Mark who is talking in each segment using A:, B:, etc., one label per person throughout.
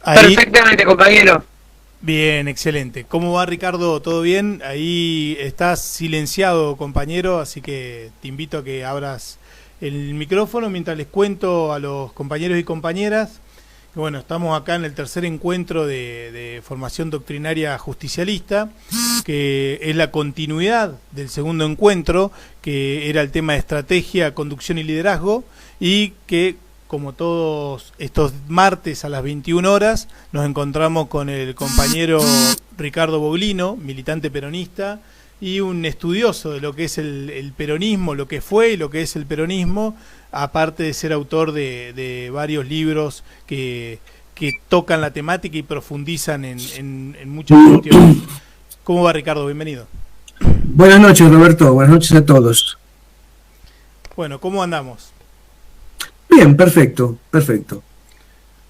A: Ahí,
B: Perfectamente, compañero.
A: bien, excelente. ¿Cómo va, Ricardo? ¿Todo bien? Ahí estás silenciado, compañero, así que te invito a que abras el micrófono mientras les cuento a los compañeros y compañeras que, bueno, estamos acá en el tercer encuentro de formación doctrinaria justicialista, que es la continuidad del segundo encuentro, que era el tema de estrategia, conducción y liderazgo, y que, como todos estos martes a las 21 horas, nos encontramos con el compañero Ricardo Boglino, militante peronista y un estudioso de lo que es el peronismo, lo que fue y lo que es el peronismo, aparte de ser autor de varios libros que tocan la temática y profundizan en muchas cuestiones. ¿Cómo va, Ricardo? Bienvenido.
C: Buenas noches, Roberto. Buenas noches a todos.
A: Bueno, ¿cómo andamos?
C: Bien, perfecto.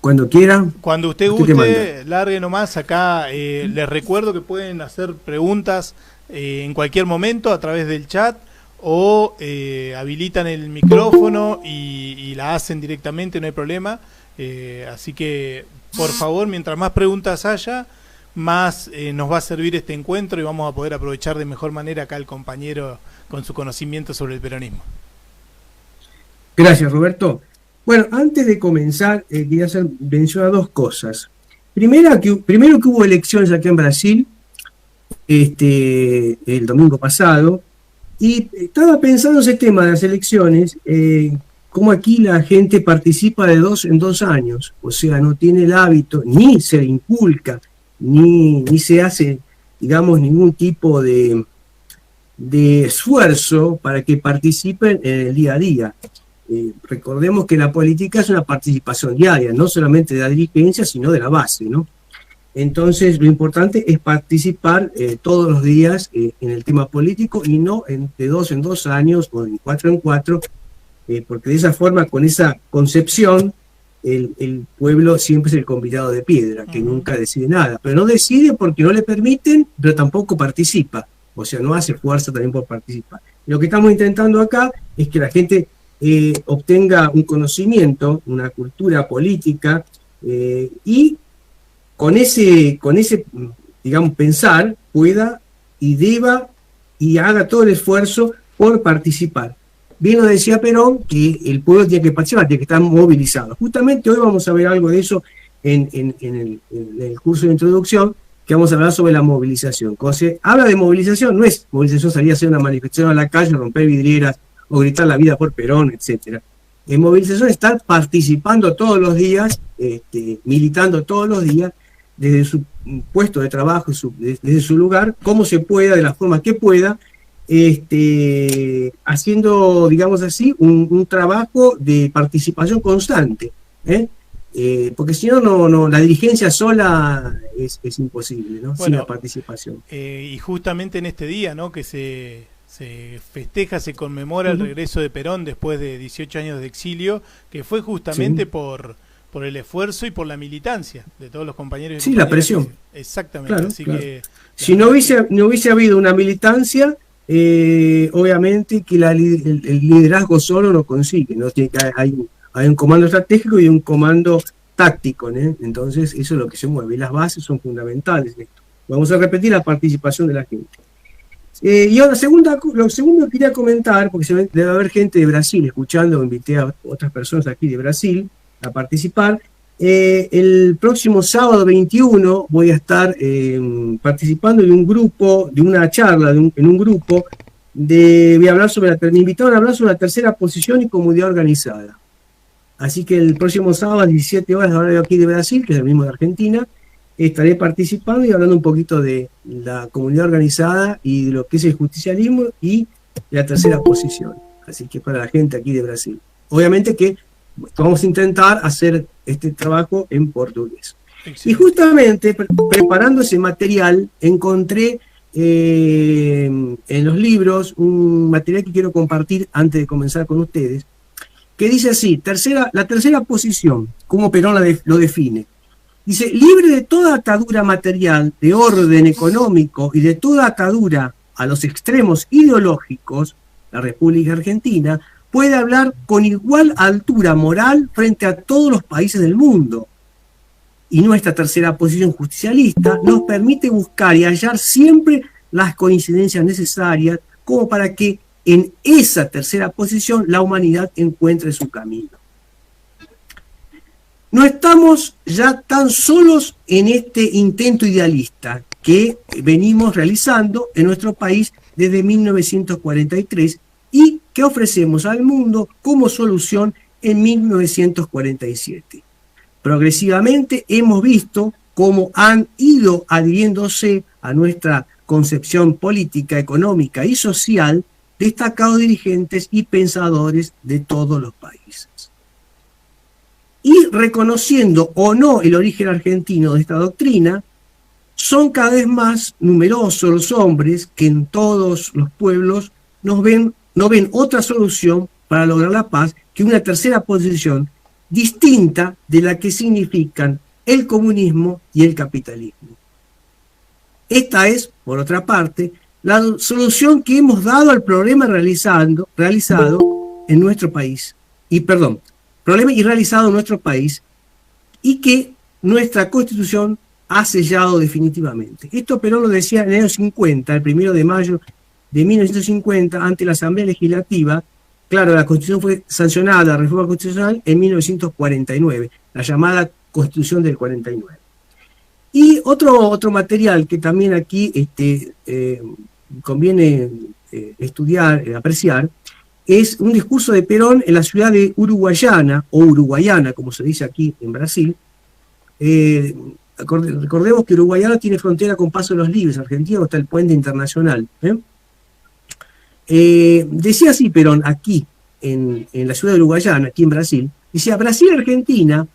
C: Cuando quiera.
A: Cuando usted guste, largue nomás. Acá les recuerdo que pueden hacer preguntas en cualquier momento a través del chat o habilitan el micrófono y la hacen directamente, no hay problema. Así que, por favor, mientras más preguntas haya, más nos va a servir este encuentro y vamos a poder aprovechar de mejor manera acá al compañero con su conocimiento sobre el peronismo.
C: Gracias, Roberto. Bueno, antes de comenzar, quería hacer mención a dos cosas. Primero que hubo elecciones aquí en Brasil el domingo pasado, y estaba pensando ese tema de las elecciones, cómo aquí la gente participa de 2 en 2 años, o sea, no tiene el hábito, ni se le inculca, ni se hace, digamos, ningún tipo de esfuerzo para que participen en el día a día. Recordemos que la política es una participación diaria, no solamente de la dirigencia, sino de la base, ¿no? Entonces, lo importante es participar todos los días en el tema político y no de 2 en 2 años o de 4 en 4, porque de esa forma, con esa concepción, el pueblo siempre es el convidado de piedra, que nunca decide nada. Pero no decide porque no le permiten, pero tampoco participa. O sea, no hace fuerza también por participar. Lo que estamos intentando acá es que la gente obtenga un conocimiento, una cultura política, y con ese, digamos, pensar, pueda y deba y haga todo el esfuerzo por participar. Bien lo decía Perón, que el pueblo tiene que participar, tiene que estar movilizado. Justamente hoy vamos a ver algo de eso en el curso de introducción, que vamos a hablar sobre la movilización. Cuando se habla de movilización, no es movilización salir a hacer una manifestación a la calle, romper vidrieras o gritar la vida por Perón, etc. En movilización estar participando todos los días, militando todos los días, desde su puesto de trabajo, desde su lugar, como se pueda, de la forma que pueda, haciendo, digamos así, un trabajo de participación constante, porque si no, la dirigencia sola es imposible, ¿no? Bueno, sin la participación.
A: Y justamente en este día, ¿no?, que se festeja, se conmemora el regreso de Perón después de 18 años de exilio, que fue justamente por el esfuerzo y por la militancia de todos los compañeros.
C: Sí, la presión.
A: Exactamente.
C: Claro,
A: así
C: claro.
A: Que
C: si no hubiese habido una militancia, obviamente que el liderazgo solo no consigue, ¿no? Hay un comando estratégico y un comando táctico, ¿no? Entonces eso es lo que se mueve, y las bases son fundamentales en esto. Vamos a repetir la participación de la gente. Y ahora, lo segundo que quería comentar, porque debe haber gente de Brasil escuchando, invité a otras personas aquí de Brasil a participar. El próximo sábado 21 voy a estar participando de un grupo, de una charla en un grupo, voy a hablar me invitaron a hablar sobre la tercera posición y comunidad organizada. Así que el próximo sábado a 17 horas, ahora de aquí de Brasil, que es el mismo de Argentina, estaré participando y hablando un poquito de la comunidad organizada y de lo que es el justicialismo y la tercera posición. Así que para la gente aquí de Brasil. Obviamente que vamos a intentar hacer este trabajo en portugués. Excelente. Y justamente preparando ese material encontré en los libros un material que quiero compartir antes de comenzar con ustedes, que dice así: la tercera posición, como Perón lo define. Dice: libre de toda atadura material, de orden económico y de toda atadura a los extremos ideológicos, la República Argentina puede hablar con igual altura moral frente a todos los países del mundo. y nuestra tercera posición justicialista nos permite buscar y hallar siempre las coincidencias necesarias como para que en esa tercera posición la humanidad encuentre su camino. No estamos ya tan solos en este intento idealista que venimos realizando en nuestro país desde 1943 y que ofrecemos al mundo como solución en 1947. Progresivamente hemos visto cómo han ido adhiriéndose a nuestra concepción política, económica y social destacados dirigentes y pensadores de todos los países. Y reconociendo o no el origen argentino de esta doctrina, son cada vez más numerosos los hombres que en todos los pueblos no ven otra solución para lograr la paz que una tercera posición distinta de la que significan el comunismo y el capitalismo. Esta es, por otra parte, la solución que hemos dado al problema realizado en nuestro país. Problema y realizado en nuestro país y que nuestra Constitución ha sellado definitivamente. Esto Perón lo decía en el año 50, el 1 de mayo de 1950, ante la Asamblea Legislativa. Claro, la Constitución fue sancionada, la reforma constitucional, en 1949, la llamada Constitución del 49. Y otro material que también aquí conviene estudiar, apreciar, es un discurso de Perón en la ciudad de Uruguayana, o Uruguayana, como se dice aquí en Brasil. Recordemos que Uruguayana tiene frontera con Paso de los Libres, Argentina, está el puente internacional. Decía así Perón aquí, en la ciudad de Uruguayana, aquí en Brasil, decía: Brasil y Argentina,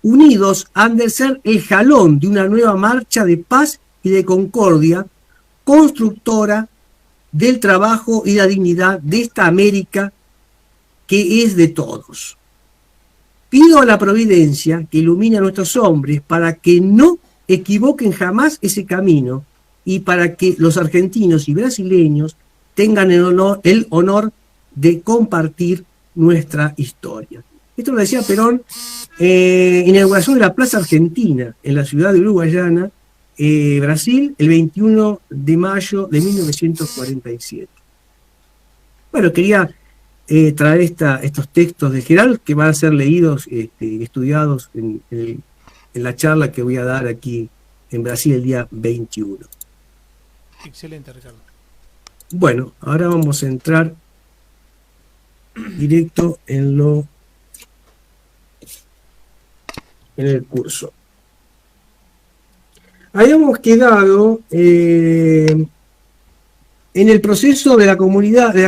C: unidos, han de ser el jalón de una nueva marcha de paz y de concordia, constructora del trabajo y la dignidad de esta América que es de todos. Pido a la providencia que ilumine a nuestros hombres para que no equivoquen jamás ese camino y para que los argentinos y brasileños tengan el honor de compartir nuestra historia. Esto lo decía Perón en la inauguración de la Plaza Argentina en la ciudad de Uruguayana, Brasil, el 21 de mayo de 1947. Bueno, quería traer estos textos de Geral que van a ser leídos y estudiados en la charla que voy a dar aquí en Brasil el día 21.
A: Excelente, Ricardo.
C: Bueno, ahora vamos a entrar directo en el curso. Habíamos quedado en el proceso de la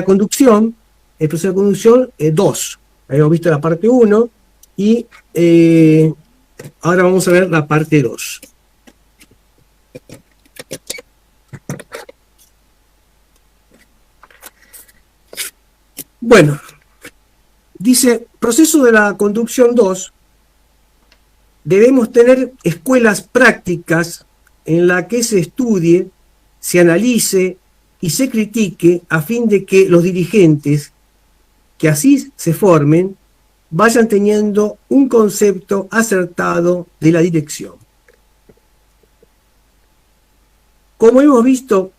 C: conducción, el proceso de conducción 2. Habíamos visto la parte 1 y ahora vamos a ver la parte 2. Bueno, dice, proceso de la conducción 2, debemos tener escuelas prácticas en la que se estudie, se analice y se critique a fin de que los dirigentes que así se formen vayan teniendo un concepto acertado de la dirección. Como hemos visto,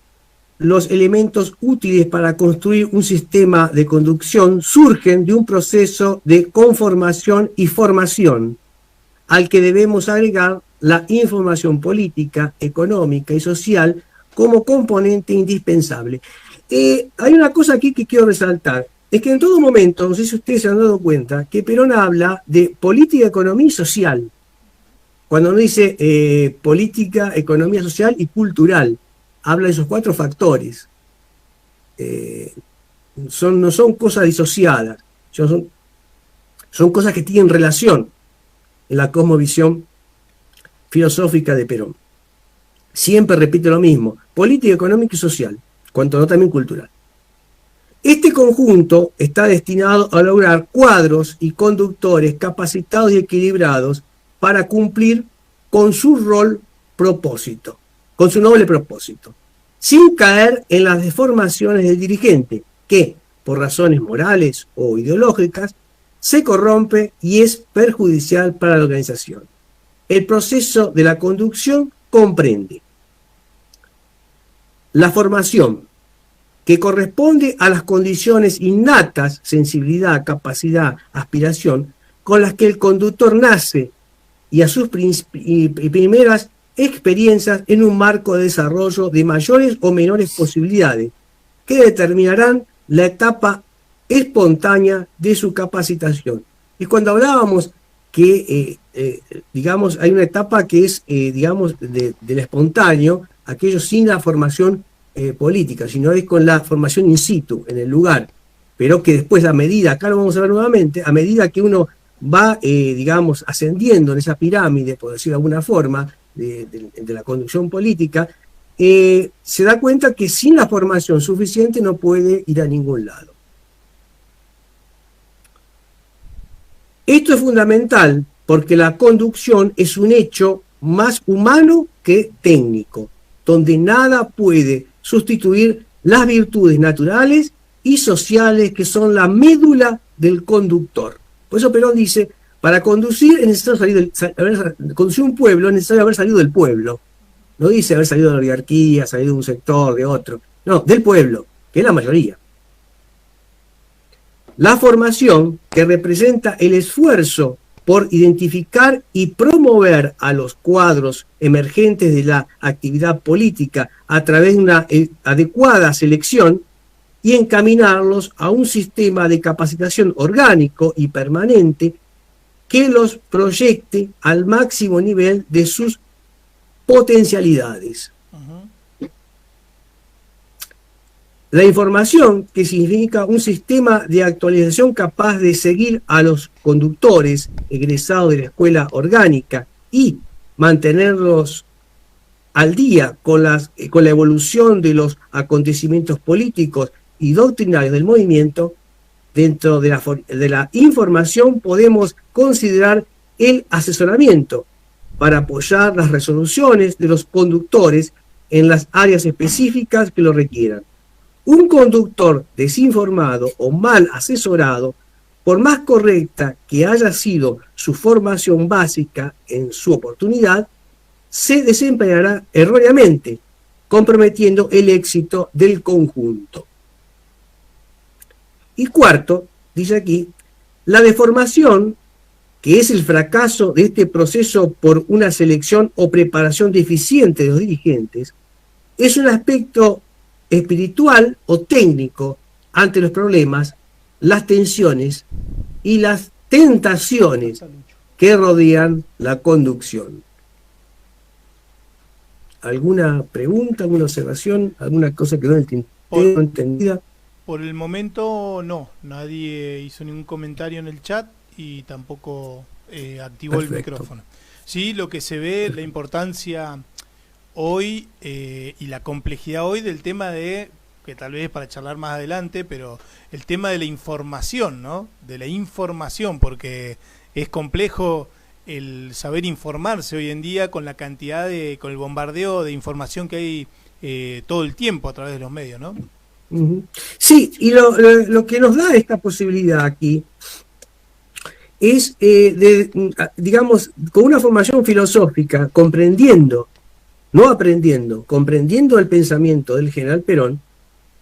C: los elementos útiles para construir un sistema de conducción surgen de un proceso de conformación y formación, al que debemos agregar la información política, económica y social como componente indispensable. Hay una cosa aquí que quiero resaltar, es que en todo momento, no sé si ustedes se han dado cuenta, que Perón habla de política, economía y social. Cuando uno dice política, economía social y cultural, habla de esos 4 factores. No son cosas disociadas, son cosas que tienen relación en la cosmovisión filosófica de Perón. Siempre repite lo mismo: política, económica y social, cuanto no también cultural. Este conjunto está destinado a lograr cuadros y conductores capacitados y equilibrados para cumplir con su propósito, con su noble propósito, sin caer en las deformaciones del dirigente, que, por razones morales o ideológicas, se corrompe y es perjudicial para la organización. El proceso de la conducción comprende la formación, que corresponde a las condiciones innatas, sensibilidad, capacidad, aspiración, con las que el conductor nace y a sus primeras experiencias en un marco de desarrollo de mayores o menores posibilidades, que determinarán la etapa espontánea de su capacitación. Y cuando hablábamos que, digamos, hay una etapa que es, digamos, del espontáneo, aquello sin la formación política, sino es con la formación in situ, en el lugar, pero que después a medida, acá lo vamos a ver nuevamente, a medida que uno va, digamos, ascendiendo en esa pirámide, por decirlo de alguna forma, de la conducción política, se da cuenta que sin la formación suficiente no puede ir a ningún lado. Esto es fundamental porque la conducción es un hecho más humano que técnico, donde nada puede sustituir las virtudes naturales y sociales que son la médula del conductor. Por eso Perón dice, para conducir es necesario conducir un pueblo es necesario haber salido del pueblo. No dice haber salido de la oligarquía, salido de un sector, de otro. No, del pueblo, que es la mayoría. La formación, que representa el esfuerzo por identificar y promover a los cuadros emergentes de la actividad política a través de una adecuada selección y encaminarlos a un sistema de capacitación orgánico y permanente que los proyecte al máximo nivel de sus potencialidades. La información, que significa un sistema de actualización capaz de seguir a los conductores egresados de la escuela orgánica y mantenerlos al día con la evolución de los acontecimientos políticos y doctrinarios del movimiento. Dentro de la información podemos considerar el asesoramiento para apoyar las resoluciones de los conductores en las áreas específicas que lo requieran. Un conductor desinformado o mal asesorado, por más correcta que haya sido su formación básica en su oportunidad, se desempeñará erróneamente, comprometiendo el éxito del conjunto. Y cuarto, dice aquí, la deformación, que es el fracaso de este proceso por una selección o preparación deficiente de los dirigentes, es un aspecto espiritual o técnico ante los problemas, las tensiones y las tentaciones que rodean la conducción. ¿Alguna pregunta, alguna observación, alguna cosa que no entendida?
A: Por el momento no, nadie hizo ningún comentario en el chat y tampoco activó el micrófono. Sí, lo que se ve, la importancia hoy y la complejidad hoy del tema de, que tal vez para charlar más adelante, pero el tema de la información, ¿no? De la información, porque es complejo el saber informarse hoy en día con la cantidad con el bombardeo de información que hay todo el tiempo a través de los medios, ¿no?
C: Sí, y lo que nos da esta posibilidad aquí es, digamos, con una formación filosófica, comprendiendo, no aprendiendo, comprendiendo el pensamiento del general Perón,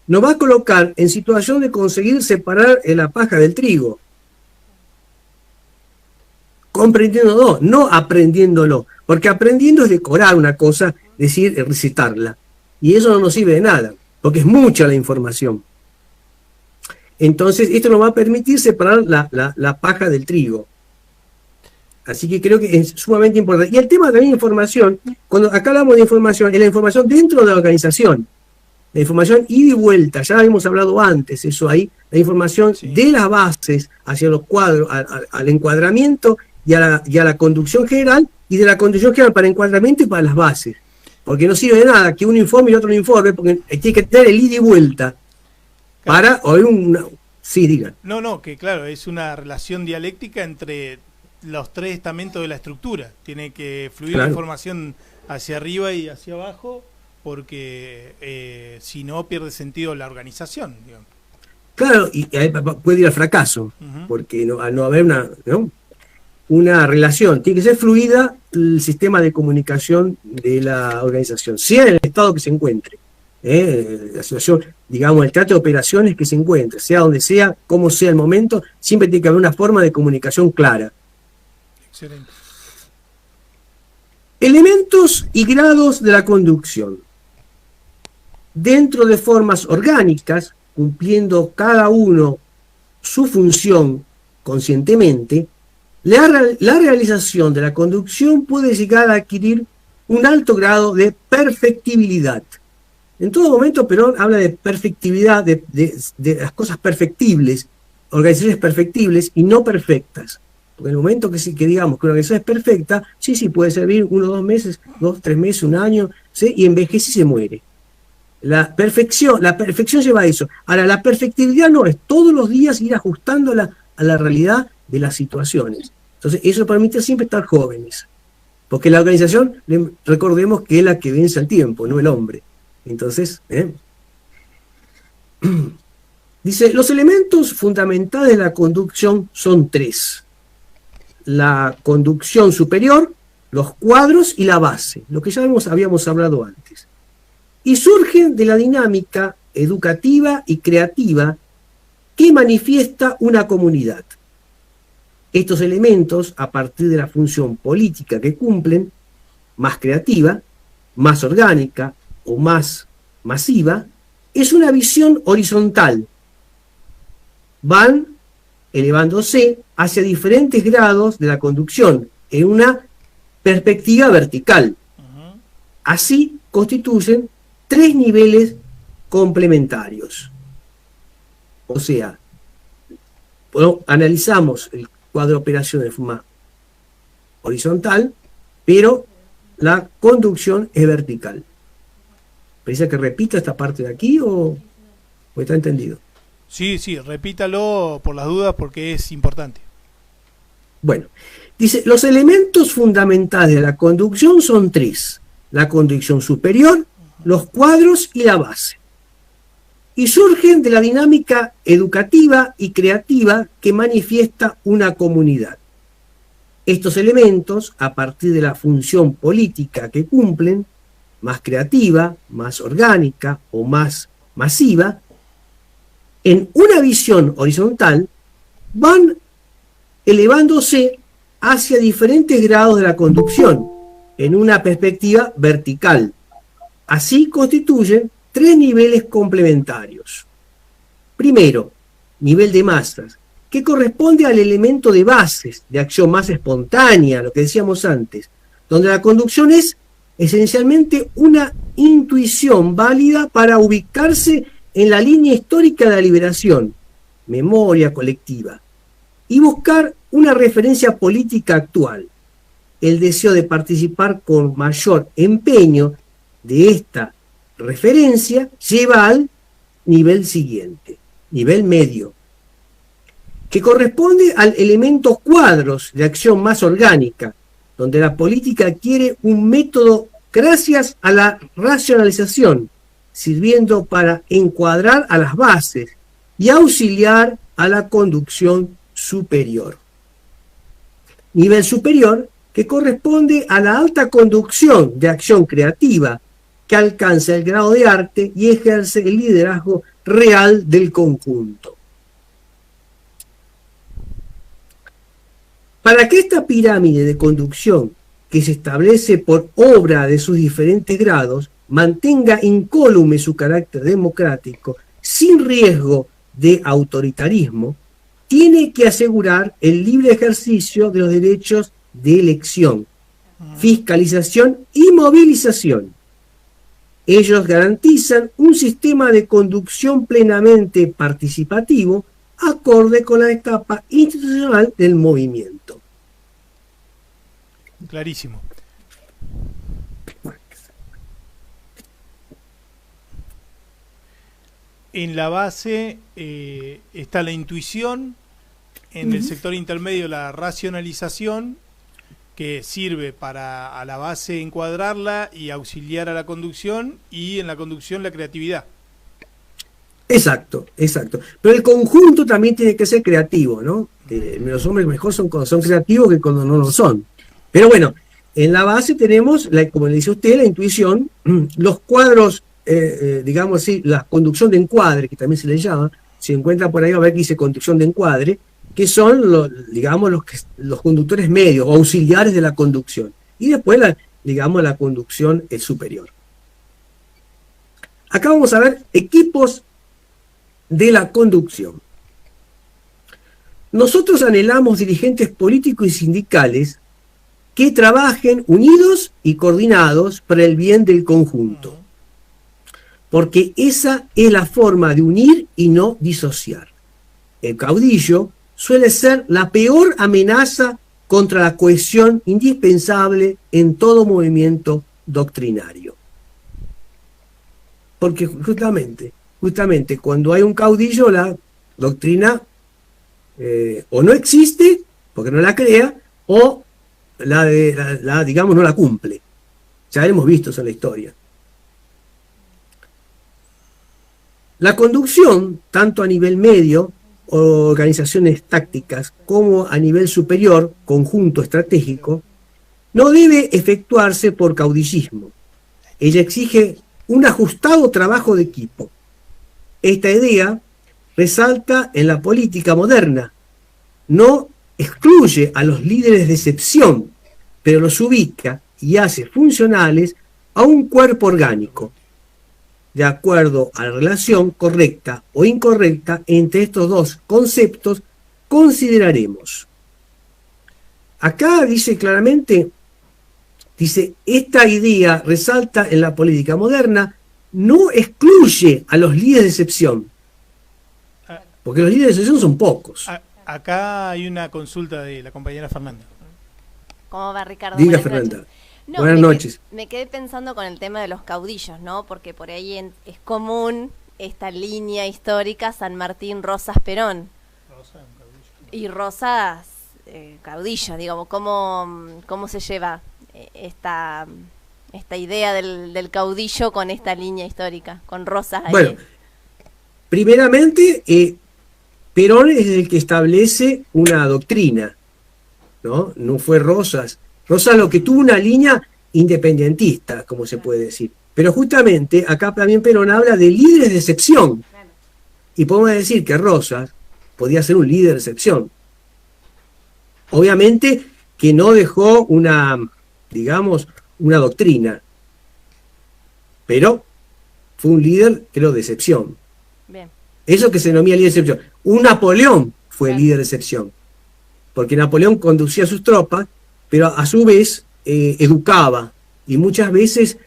C: nos va a colocar en situación de conseguir separar la paja del trigo. Comprendiéndolo, no aprendiéndolo, porque aprendiendo es decorar una cosa, decir, recitarla, y eso no nos sirve de nada, porque es mucha la información. Entonces, esto nos va a permitir separar la paja del trigo. Así que creo que es sumamente importante. Y el tema también de información, cuando acá hablamos de información, es la información dentro de la organización. La información ida y vuelta, ya habíamos hablado antes, eso ahí, la información de las bases hacia los cuadros, al encuadramiento y a la conducción general, y de la conducción general para encuadramiento y para las bases. Porque no sirve de nada que uno informe y otro no informe, porque tiene que tener el ida y vuelta para oír una... Sí, digan.
A: No, que claro, es una relación dialéctica entre los tres estamentos de la estructura. Tiene que fluir la información hacia arriba y hacia abajo, porque si no pierde sentido la organización, digamos.
C: Claro, y puede ir al fracaso, porque al no haber una... ¿no? una relación, tiene que ser fluida el sistema de comunicación de la organización, sea en el estado que se encuentre, la situación, digamos, el teatro de operaciones que se encuentre, sea donde sea, como sea el momento, siempre tiene que haber una forma de comunicación clara.
A: Excelente.
C: Elementos y grados de la conducción. Dentro de formas orgánicas, cumpliendo cada uno su función conscientemente, la realización de la conducción puede llegar a adquirir un alto grado de perfectibilidad. En todo momento Perón habla de perfectibilidad, de las cosas perfectibles, organizaciones perfectibles y no perfectas. Porque en el momento que digamos que una organización es perfecta, sí, puede servir 1 o 2 meses, 2, 3 meses, 1 año, ¿sí? Y envejece y se muere. La perfección lleva a eso. Ahora, la perfectibilidad no, es todos los días ir ajustándola a la realidad de las situaciones. Entonces, eso permite siempre estar jóvenes. Porque la organización, recordemos que es la que vence al tiempo, no el hombre. Entonces, dice, los elementos fundamentales de la conducción son 3. La conducción superior, los cuadros y la base, lo que ya habíamos hablado antes. Y surgen de la dinámica educativa y creativa que manifiesta una comunidad. Estos elementos, a partir de la función política que cumplen, más creativa, más orgánica o más masiva, es una visión horizontal. Van elevándose hacia diferentes grados de la conducción en una perspectiva vertical. Así constituyen 3 niveles complementarios. O sea, bueno, analizamos el cuadro de operación de forma horizontal, pero la conducción es vertical. ¿Precisa que repita esta parte de aquí o está entendido?
A: Sí, repítalo por las dudas porque es importante.
C: Bueno, dice, los elementos fundamentales de la conducción son 3. La conducción superior, los cuadros y la base. Y surgen de la dinámica educativa y creativa que manifiesta una comunidad. Estos elementos, a partir de la función política que cumplen, más creativa, más orgánica o más masiva, en una visión horizontal, van elevándose hacia diferentes grados de la conducción, en una perspectiva vertical. Así constituyen 3 niveles complementarios. Primero, nivel de masas, que corresponde al elemento de bases, de acción más espontánea, lo que decíamos antes, donde la conducción es esencialmente una intuición válida para ubicarse en la línea histórica de la liberación, memoria colectiva, y buscar una referencia política actual. El deseo de participar con mayor empeño de esta referencia lleva al nivel siguiente, nivel medio, que corresponde al elemento cuadros de acción más orgánica, donde la política adquiere un método gracias a la racionalización, sirviendo para encuadrar a las bases y auxiliar a la conducción superior. Nivel superior que corresponde a la alta conducción de acción creativa, que alcanza el grado de arte y ejerce el liderazgo real del conjunto. Para que esta pirámide de conducción, que se establece por obra de sus diferentes grados, mantenga incólume su carácter democrático, sin riesgo de autoritarismo, tiene que asegurar el libre ejercicio de los derechos de elección, fiscalización y movilización. Ellos garantizan un sistema de conducción plenamente participativo, acorde con la etapa institucional del movimiento.
A: Clarísimo. En la base está la intuición, en el sector intermedio la racionalización, que sirve para a la base encuadrarla y auxiliar a la conducción, y en la conducción la creatividad.
C: Exacto, exacto. Pero el conjunto también tiene que ser creativo, ¿no? Los hombres mejor son cuando son creativos que cuando no lo son. Pero bueno, en la base tenemos, como le dice usted, la intuición, los cuadros, digamos así, la conducción de encuadre, que también se le llama, si encuentra por ahí va a ver que dice conducción de encuadre, que son, digamos, los conductores medios o auxiliares de la conducción. Y después, digamos, la conducción superior. Acá vamos a ver equipos de la conducción. Nosotros anhelamos dirigentes políticos y sindicales que trabajen unidos y coordinados para el bien del conjunto, porque esa es la forma de unir y no disociar. El caudillo suele ser la peor amenaza contra la cohesión indispensable en todo movimiento doctrinario. Porque justamente cuando hay un caudillo, la doctrina o no existe, porque no la crea, o digamos, no la cumple. Ya hemos visto eso en la historia. La conducción, tanto a nivel medio, organizaciones tácticas, como a nivel superior, conjunto estratégico, no debe efectuarse por caudillismo. Ella exige un ajustado trabajo de equipo. Esta idea resalta en la política moderna. No excluye a los líderes de excepción, pero los ubica y hace funcionales a un cuerpo orgánico, de acuerdo a la relación correcta o incorrecta entre estos dos conceptos. Consideraremos. Acá dice claramente, esta idea resalta en la política moderna, no excluye a los líderes de excepción, porque los líderes de excepción son pocos.
A: Acá hay una consulta de la compañera Fernanda.
B: ¿Cómo va, Ricardo?
C: Diga, Fernanda.
B: No,
C: buenas noches.
B: Me quedé pensando con el tema de los caudillos, ¿no? Porque por ahí es común esta línea histórica San Martín, Rosas, Perón. Y Rosas, caudillo, digamos. ¿Cómo se lleva esta idea del caudillo con esta línea histórica, con Rosas ahí?
C: Bueno, primeramente, Perón es el que establece una doctrina, ¿no? No fue Rosas. Rosas lo que tuvo una línea independentista, como se puede decir. Pero justamente acá también Perón habla de líderes de excepción. Y podemos decir que Rosas podía ser un líder de excepción. Obviamente que no dejó una doctrina, pero fue un líder, creo, de excepción. Bien. Eso que se denomina líder de excepción. Un Napoleón fue el líder de excepción, porque Napoleón conducía a sus tropas, pero a su vez educaba, y muchas veces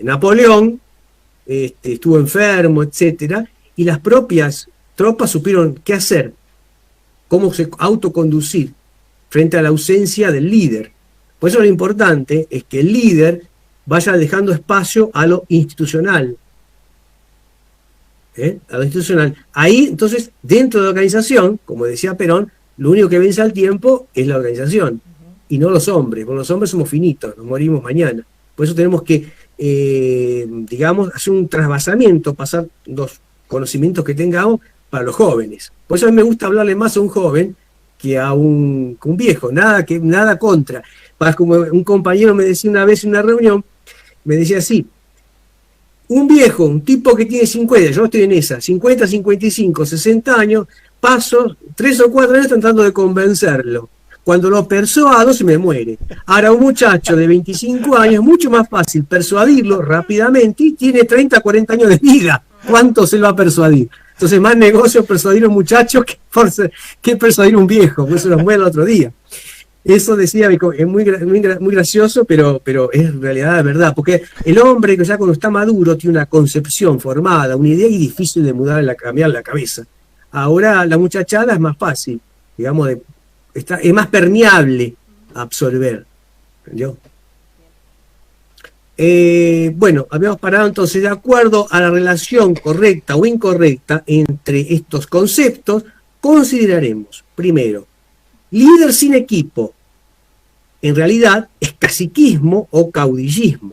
C: Napoleón estuvo enfermo, etcétera, y las propias tropas supieron qué hacer, cómo autoconducir frente a la ausencia del líder. Por eso lo importante es que el líder vaya dejando espacio a lo institucional. A lo institucional. Ahí, entonces, dentro de la organización, como decía Perón, lo único que vence al tiempo es la organización, y no los hombres. Porque los hombres somos finitos, nos morimos mañana. Por eso tenemos que, hacer un trasvasamiento, pasar los conocimientos que tengamos para los jóvenes. Por eso a mí me gusta hablarle más a un joven que a un viejo, nada contra. Como un compañero me decía una vez en una reunión, me decía así: un viejo, un tipo que tiene 50, yo estoy en esa, 50, 55, 60 años, paso 3 o 4 años tratando de convencerlo. Cuando lo persuado se me muere. Ahora un muchacho de 25 años es mucho más fácil persuadirlo rápidamente y tiene 30, 40 años de vida. ¿Cuánto se lo va a persuadir? Entonces más negocio persuadir a un muchacho que persuadir a un viejo, porque eso nos muere el otro día. Eso decía, es muy gracioso, pero es en realidad la verdad, porque el hombre que ya cuando está maduro tiene una concepción formada, una idea, y difícil de cambiar la cabeza. Ahora la muchachada es más fácil, digamos, es más permeable a absorber. ¿Entendió? Bueno, habíamos parado entonces, de acuerdo a la relación correcta o incorrecta entre estos conceptos, consideraremos, primero, líder sin equipo, en realidad es caciquismo o caudillismo.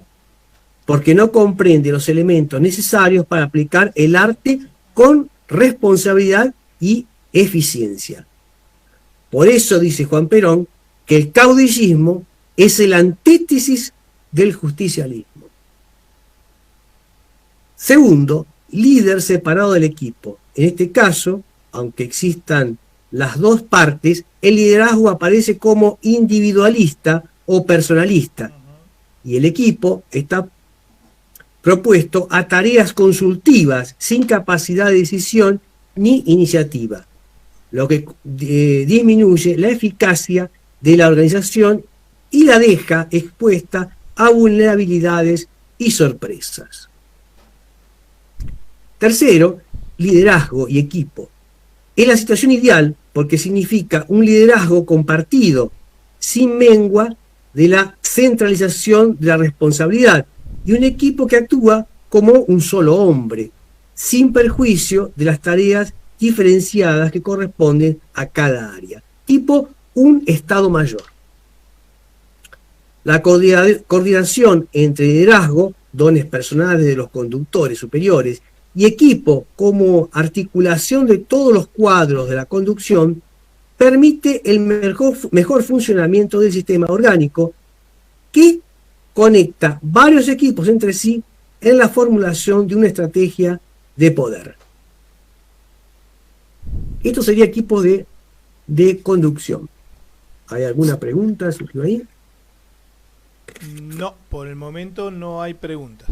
C: porque no comprende los elementos necesarios para aplicar el arte con responsabilidad y eficiencia. Por eso dice Juan Perón que el caudillismo es el antítesis del justicialismo. Segundo, líder separado del equipo. En este caso, aunque existan las dos partes, el liderazgo aparece como individualista o personalista, y el equipo está propuesto a tareas consultivas sin capacidad de decisión ni iniciativa, lo que disminuye la eficacia de la organización y la deja expuesta a vulnerabilidades y sorpresas. Tercero, liderazgo y equipo. Es la situación ideal porque significa un liderazgo compartido, sin mengua de la centralización de la responsabilidad, y un equipo que actúa como un solo hombre, sin perjuicio de las tareas diferenciadas que corresponden a cada área, tipo un Estado Mayor. La coordinación entre liderazgo, dones personales de los conductores superiores, y equipo como articulación de todos los cuadros de la conducción, permite el mejor funcionamiento del sistema orgánico que conecta varios equipos entre sí en la formulación de una estrategia de poder. Esto sería equipo de conducción. ¿Hay alguna pregunta surgió ahí?
A: No, por el momento no hay preguntas.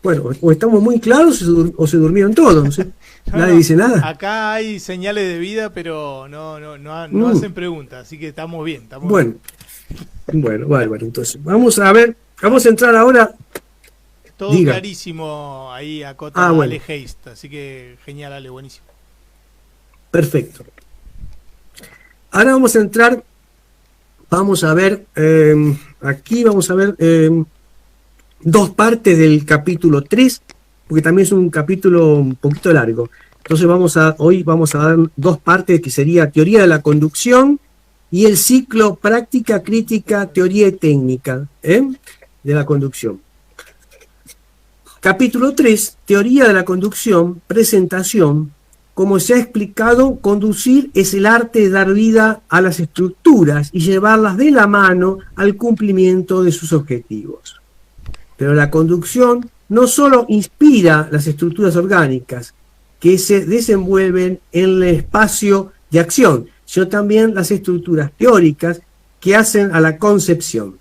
C: Bueno, o estamos muy claros o se durmieron todos, ¿no? Nadie dice nada.
A: Acá hay señales de vida, pero no hacen preguntas, así que estamos bien.
C: Bueno, entonces vamos a entrar ahora.
A: Todo clarísimo ahí, acota Ale Heist, así que genial, Ale, buenísimo.
C: Perfecto. Ahora vamos a entrar, vamos a ver, aquí vamos a ver dos partes del capítulo 3, porque también es un capítulo un poquito largo. Entonces hoy vamos a dar dos partes, que sería teoría de la conducción y el ciclo práctica, crítica, teoría y técnica de la conducción. Capítulo 3, teoría de la conducción, presentación. Como se ha explicado, conducir es el arte de dar vida a las estructuras y llevarlas de la mano al cumplimiento de sus objetivos. Pero la conducción no solo inspira las estructuras orgánicas que se desenvuelven en el espacio de acción, sino también las estructuras teóricas que hacen a la concepción.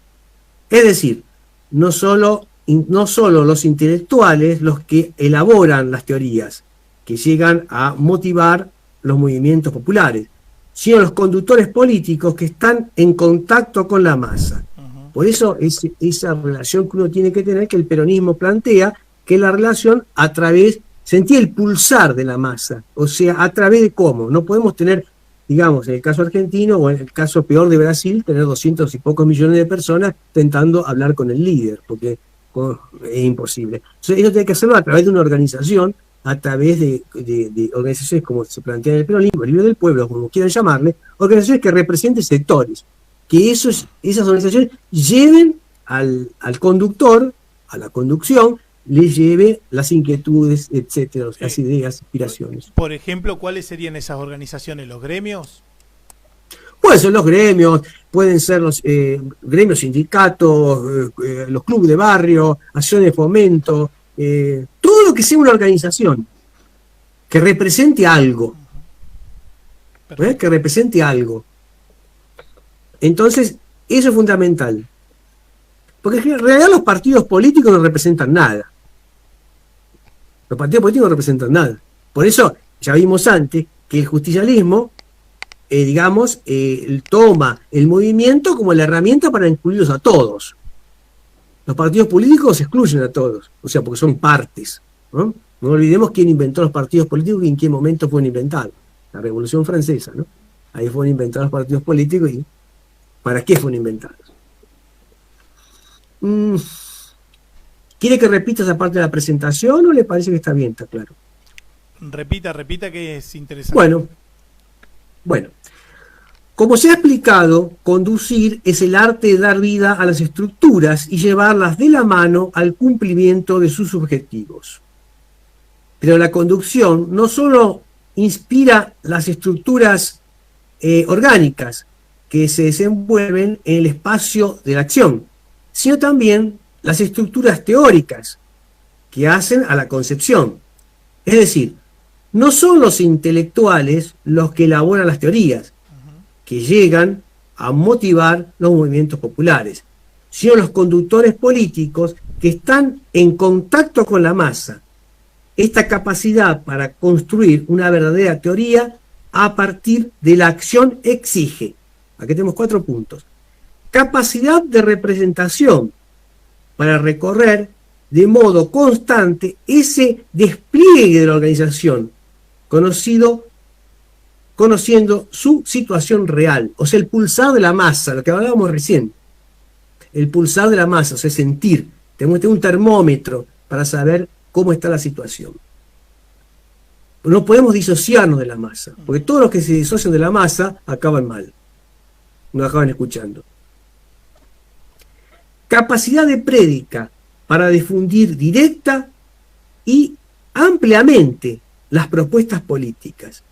C: Es decir, no solo los intelectuales los que elaboran las teorías, que llegan a motivar los movimientos populares, sino los conductores políticos que están en contacto con la masa. Por eso esa relación que uno tiene que tener, que el peronismo plantea, que es la relación a través, sentir el pulsar de la masa, o sea, a través de cómo. No podemos tener, digamos, en el caso argentino o en el caso peor de Brasil, tener 200 y pocos millones de personas intentando hablar con el líder, porque es imposible. Entonces, eso tiene que hacerlo a través de una organización, a través de organizaciones como se plantea en el peronismo, el Libre del Pueblo, como quieran llamarle, organizaciones que representen sectores, que esas organizaciones lleven al conductor, a la conducción, le lleve las inquietudes, etcétera, las ideas, aspiraciones.
A: Por ejemplo, ¿cuáles serían esas organizaciones? ¿Los gremios?
C: Pueden ser los gremios, pueden ser los gremios, sindicatos, los clubes de barrio, acciones de fomento, todo lo que sea una organización que represente algo. Que represente algo. Entonces, eso es fundamental. Porque en realidad los partidos políticos no representan nada. Los partidos políticos no representan nada. Por eso, ya vimos antes que el justicialismo, toma el movimiento como la herramienta para incluirlos a todos. Los partidos políticos excluyen a todos, o sea, porque son partes, ¿no? No olvidemos quién inventó los partidos políticos y en qué momento fueron inventados. La Revolución Francesa, ¿no? Ahí fueron inventados los partidos políticos y ¿para qué fueron inventados? ¿Quiere que repita esa parte de la presentación o le parece que está bien, está claro?
A: Repita, que es interesante.
C: Bueno. Como se ha explicado, conducir es el arte de dar vida a las estructuras y llevarlas de la mano al cumplimiento de sus objetivos. Pero la conducción no solo inspira las estructuras orgánicas que se desenvuelven en el espacio de la acción, sino también las estructuras teóricas que hacen a la concepción. Es decir, no son los intelectuales los que elaboran las teorías, que llegan a motivar los movimientos populares, sino los conductores políticos que están en contacto con la masa. Esta capacidad para construir una verdadera teoría a partir de la acción exige, aquí tenemos 4 puntos, capacidad de representación para recorrer de modo constante ese despliegue de la organización, conociendo su situación real, o sea, el pulsar de la masa, lo que hablábamos recién, el pulsar de la masa, o sea, sentir, tenemos un termómetro para saber cómo está la situación. No podemos disociarnos de la masa, porque todos los que se disocian de la masa acaban mal, nos acaban escuchando. Capacidad de prédica para difundir directa y ampliamente las propuestas políticas.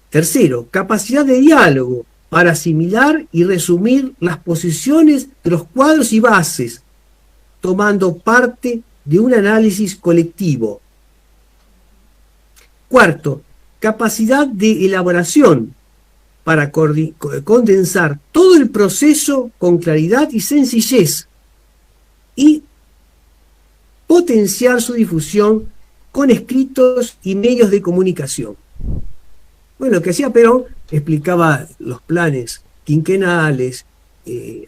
C: Tercero, capacidad de diálogo para asimilar y resumir las posiciones de los cuadros y bases, tomando parte de un análisis colectivo. Cuarto, capacidad de elaboración para condensar todo el proceso con claridad y sencillez y potenciar su difusión con escritos y medios de comunicación. Bueno, lo que hacía Perón, explicaba los planes quinquenales,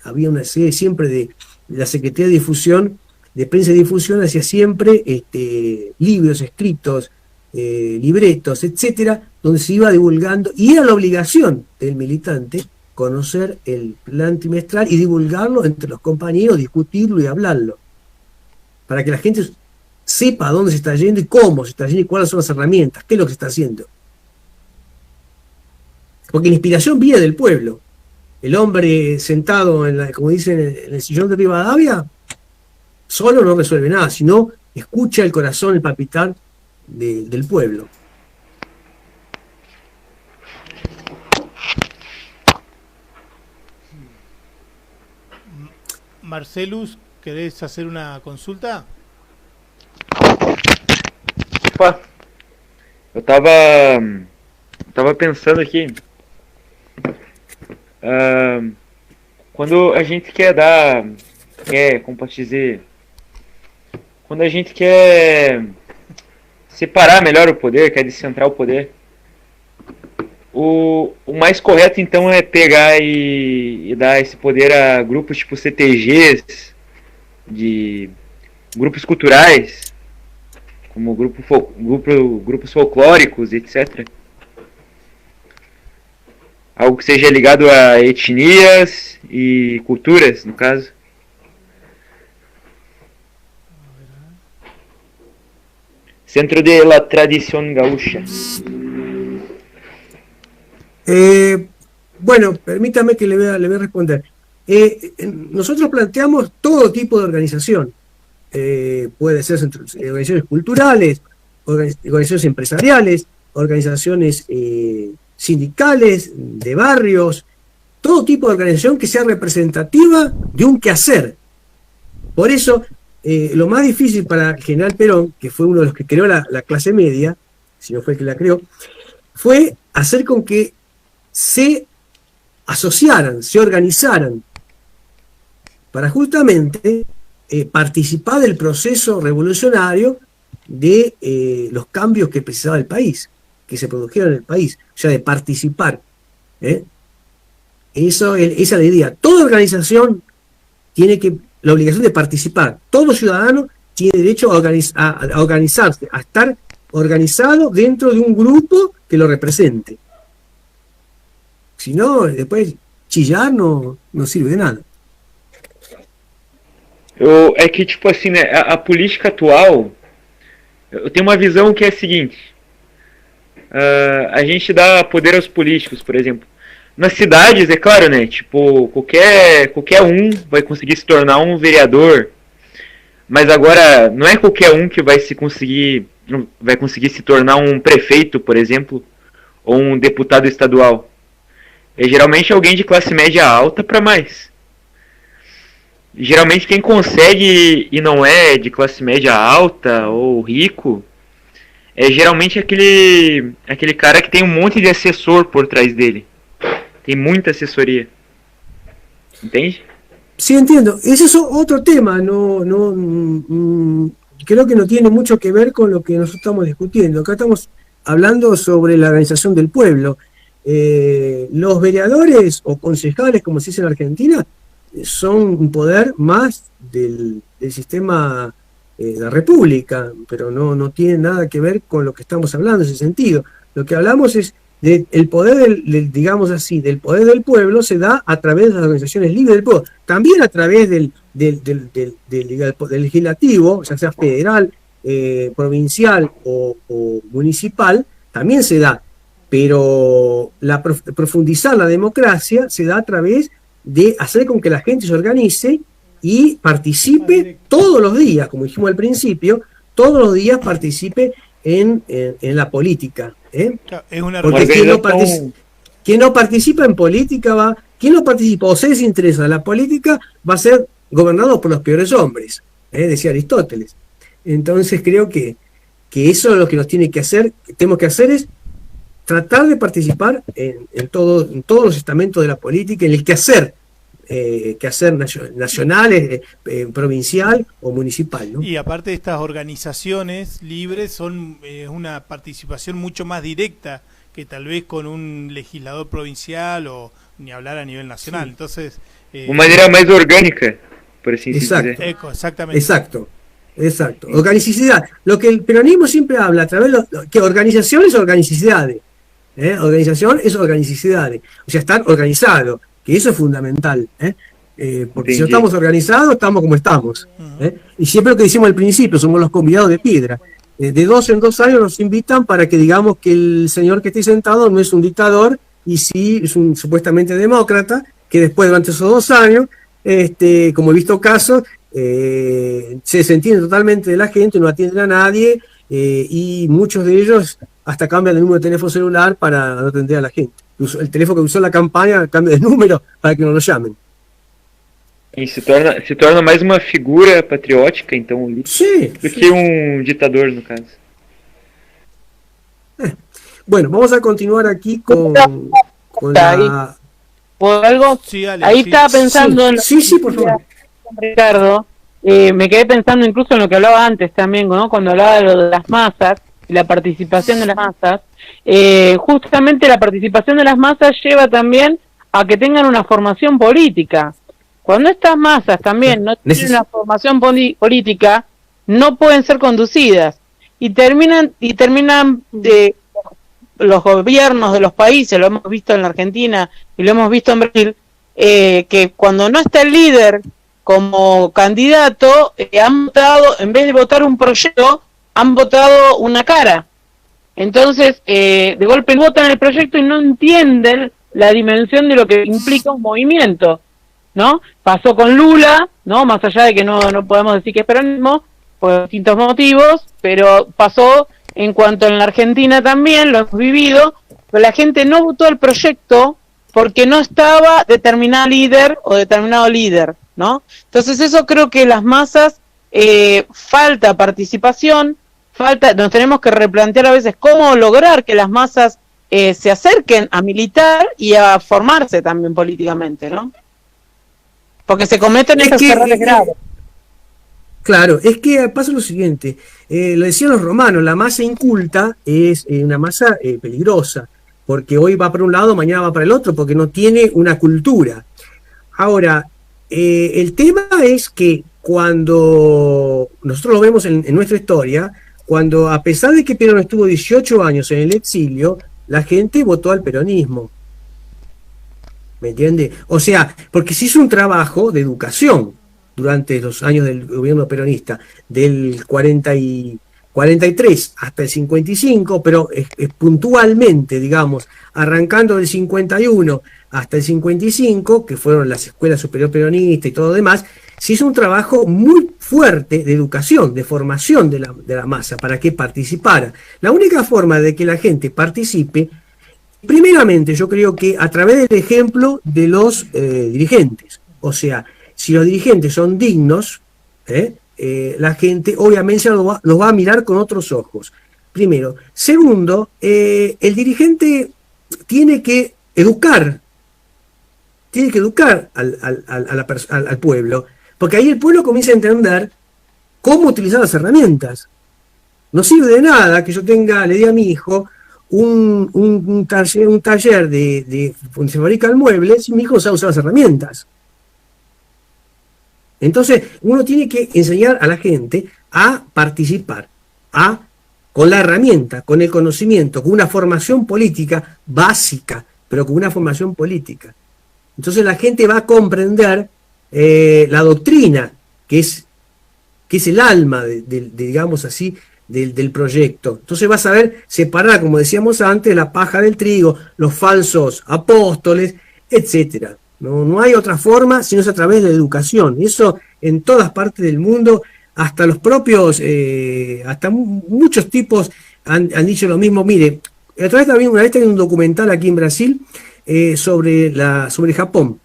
C: había una serie siempre de la Secretaría de Difusión, de Prensa y Difusión, hacía siempre libros, escritos, libretos, etcétera, donde se iba divulgando, y era la obligación del militante conocer el plan trimestral y divulgarlo entre los compañeros, discutirlo y hablarlo, para que la gente sepa a dónde se está yendo y cómo se está yendo y cuáles son las herramientas, qué es lo que se está haciendo. Porque la inspiración viene del pueblo. El hombre sentado, como dicen, en el sillón de Rivadavia, solo no resuelve nada, sino escucha el corazón, el palpitar del pueblo.
A: Marcelus, ¿querés hacer una consulta?
D: Opa, eu tava pensando aqui, quando a gente como posso dizer, quando a gente quer separar melhor o poder, quer descentrar o poder, o mais correto então é pegar e dar esse poder a grupos tipo CTGs, de grupos culturais, como grupos folclóricos, etc. Algo que seja ligado a etnias e culturas, no caso. Centro de la Tradición Gaúcha.
C: Bueno, permítame que le voy a responder. Nosotros planteamos todo tipo de organización. Puede ser organizaciones culturales, organizaciones empresariales, organizaciones sindicales, de barrios, todo tipo de organización que sea representativa de un quehacer. Por eso, lo más difícil para el general Perón, que fue uno de los que creó la clase media, si no fue el que la creó, fue hacer con que se asociaran, se organizaran, para justamente participar del proceso revolucionario de los cambios que precisaba el país, que se produjeron en el país, o sea, de participar. Esa es la idea. Toda organización tiene la obligación de participar. Todo ciudadano tiene derecho a organizarse, a estar organizado dentro de un grupo que lo represente. Si no, después chillar no sirve de nada.
D: É que, tipo assim, né, a política atual, eu tenho uma visão que é a seguinte: a gente dá poder aos políticos, por exemplo, nas cidades, é claro, né? Tipo, qualquer um vai conseguir se tornar um vereador, mas agora não é qualquer um que vai conseguir se tornar um prefeito, por exemplo, ou um deputado estadual. É geralmente alguém de classe média alta para mais. Geralmente quem consegue e não é de classe média alta ou rico é geralmente aquele cara que tem um monte de assessor por trás dele. Tem muita assessoria. ¿Entende?
C: Sí, entiendo. Ese es otro tema. Creo que no tiene mucho que ver con lo que nosotros estamos discutiendo. Acá estamos hablando sobre la organización del pueblo. Los vereadores o concejales, como se dice en Argentina, son un poder más del sistema de la República, pero no tiene nada que ver con lo que estamos hablando en ese sentido. Lo que hablamos es el poder, digamos así, del poder del pueblo se da a través de las organizaciones libres del pueblo, también a través del legislativo, ya sea federal, provincial o municipal, también se da, pero profundizar la democracia se da a través de hacer con que la gente se organice y participe todos los días, como dijimos al principio, todos los días participe en la política.
A: Es una
C: porque quien no participa en política quien no participa o se desinteresa de la política va a ser gobernado por los peores hombres, decía Aristóteles. Entonces creo que eso es lo que nos tenemos que hacer es tratar de participar en todos los estamentos de la política, en el quehacer nacional, provincial o municipal, ¿no?
A: Y aparte de estas organizaciones libres son una participación mucho más directa que tal vez con un legislador provincial o ni hablar a nivel nacional. Sí. Entonces,
D: una manera más orgánica, por así decirlo.
A: Exactamente.
C: Exacto. Organicidad. Lo que el peronismo siempre habla a través que organización es organicidades. Organización es organicidades. O sea, estar organizado. Que eso es fundamental, porque si no estamos organizados, estamos como estamos. Y siempre lo que decimos al principio, somos los convidados de piedra. De 2 en 2 años nos invitan para que digamos que el señor que esté sentado no es un dictador, y sí es un supuestamente demócrata, que después durante esos 2 años, como he visto casos, se desentienden totalmente de la gente, no atienden a nadie, y muchos de ellos hasta cambian el número de teléfono celular para no atender a la gente. El teléfono que usó la campaña cambia de número para que no lo llamen.
D: E se torna mais uma figura patriótica, então, do que um ditador, no caso.
C: Bueno, vamos a continuar aquí con la...
E: ¿Por algo?
A: Sí, Ale,
E: ahí
A: sí.
E: estaba pensando en
C: Sí, por favor.
E: Ricardo, me quedé pensando incluso en lo que hablaba antes también, ¿no? Cuando hablaba de lo de las masas y la participación de las masas. Justamente la participación de las masas lleva también a que tengan una formación política. Cuando estas masas también no tienen una formación política, no pueden ser conducidas y terminan los gobiernos de los países, lo hemos visto en la Argentina y lo hemos visto en Brasil, que cuando no está el líder como candidato, han votado, en vez de votar un proyecto, han votado una cara. Entonces, de golpe votan el proyecto y no entienden la dimensión de lo que implica un movimiento, ¿no? Pasó con Lula, ¿no? Más allá de que no podemos decir que es peronismo, por distintos motivos, pero pasó en cuanto en la Argentina también, lo hemos vivido, pero la gente no votó el proyecto porque no estaba determinado líder o determinado líder, ¿no? Entonces eso creo que las masas, falta participación, nos tenemos que replantear a veces cómo lograr que las masas se acerquen a militar y a formarse también políticamente, ¿no? Porque se cometen estos errores graves.
C: Claro, es que pasa lo siguiente, lo decían los romanos, la masa inculta es una masa peligrosa, porque hoy va para un lado, mañana va para el otro, porque no tiene una cultura. Ahora, el tema es que cuando nosotros lo vemos en nuestra historia, cuando a pesar de que Perón estuvo 18 años en el exilio, la gente votó al peronismo. ¿Me entiende? O sea, porque se hizo un trabajo de educación durante los años del gobierno peronista, del 44 43 hasta el 55, pero es puntualmente, digamos, arrancando del 51 hasta el 55, que fueron las escuelas superior peronistas y todo lo demás, se hizo un trabajo muy fuerte de educación, de formación de la masa, para que participara. La única forma de que la gente participe, primeramente, yo creo que a través del ejemplo de los dirigentes. O sea, si los dirigentes son dignos, la gente obviamente los va a mirar con otros ojos. Primero. Segundo, el dirigente tiene que educar al pueblo, porque ahí el pueblo comienza a entender cómo utilizar las herramientas. No sirve de nada que yo le diga a mi hijo un taller de donde se fabrican muebles si mi hijo no sabe usar las herramientas. Entonces, uno tiene que enseñar a la gente a participar, con la herramienta, con el conocimiento, con una formación política básica, pero con una formación política. Entonces la gente va a comprender la doctrina, que es el alma, digamos así, del proyecto. Entonces va a saber separar, como decíamos antes, la paja del trigo, los falsos apóstoles, etcétera. No hay otra forma sino es a través de la educación. Eso en todas partes del mundo, hasta los propios, hasta muchos tipos han dicho lo mismo. Mire, otra vez también una vez tenía un documental aquí en Brasil sobre Japón.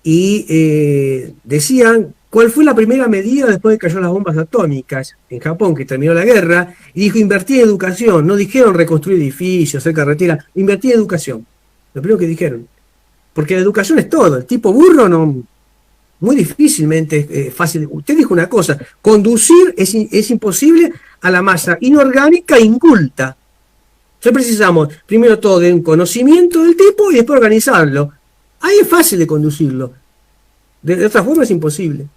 C: Y decían cuál fue la primera medida después de que cayó las bombas atómicas en Japón, que terminó la guerra, y dijo invertir en educación. No dijeron reconstruir edificios, hacer carretera, invertir en educación. Lo primero que dijeron. Porque la educación es todo. El tipo burro muy difícilmente es fácil. Usted dijo una cosa, conducir es imposible a la masa inorgánica e inculta. Entonces precisamos, primero todo, de un conocimiento del tipo y después organizarlo. Ahí es fácil de conducirlo. De otra forma es imposible.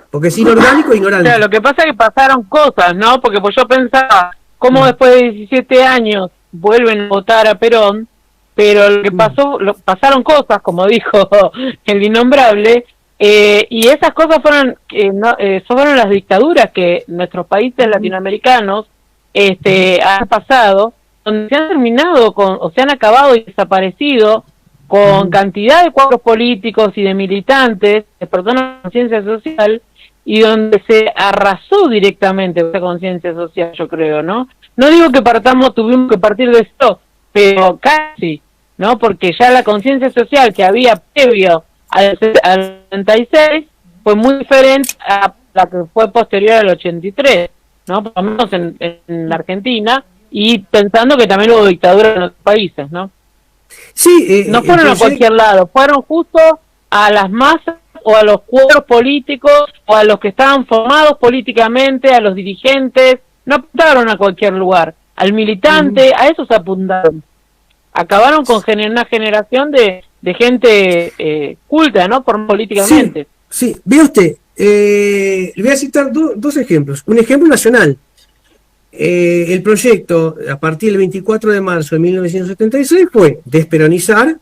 C: Porque es inorgánico e ignorante.
E: Claro, lo que pasa es que pasaron cosas, ¿no? Porque pues yo pensaba, ¿cómo después de 17 años vuelven a votar a Perón? Pero lo que pasaron cosas, como dijo el innombrable, y esas cosas fueron las dictaduras que nuestros países latinoamericanos han pasado, donde se han terminado o se han acabado y desaparecido con cantidad de cuadros políticos y de militantes, de personas con conciencia social, y donde se arrasó directamente esa conciencia social, yo creo, ¿no? No digo que tuvimos que partir de esto, pero casi, ¿no? Porque ya la conciencia social que había previo al 76 fue muy diferente a la que fue posterior al 83, ¿no? Por lo menos en la Argentina, y pensando que también hubo dictaduras en otros países, ¿no?
C: Sí,
E: no fueron a cualquier lado, fueron justo a las masas o a los cuadros políticos o a los que estaban formados políticamente, a los dirigentes, no apuntaron a cualquier lugar, al militante, a esos apuntaron. Acabaron con una generación de gente culta, ¿no? Políticamente.
C: Sí, ve usted, le voy a citar dos ejemplos. Un ejemplo nacional. El proyecto, a partir del 24 de marzo de 1976, fue desperonizar,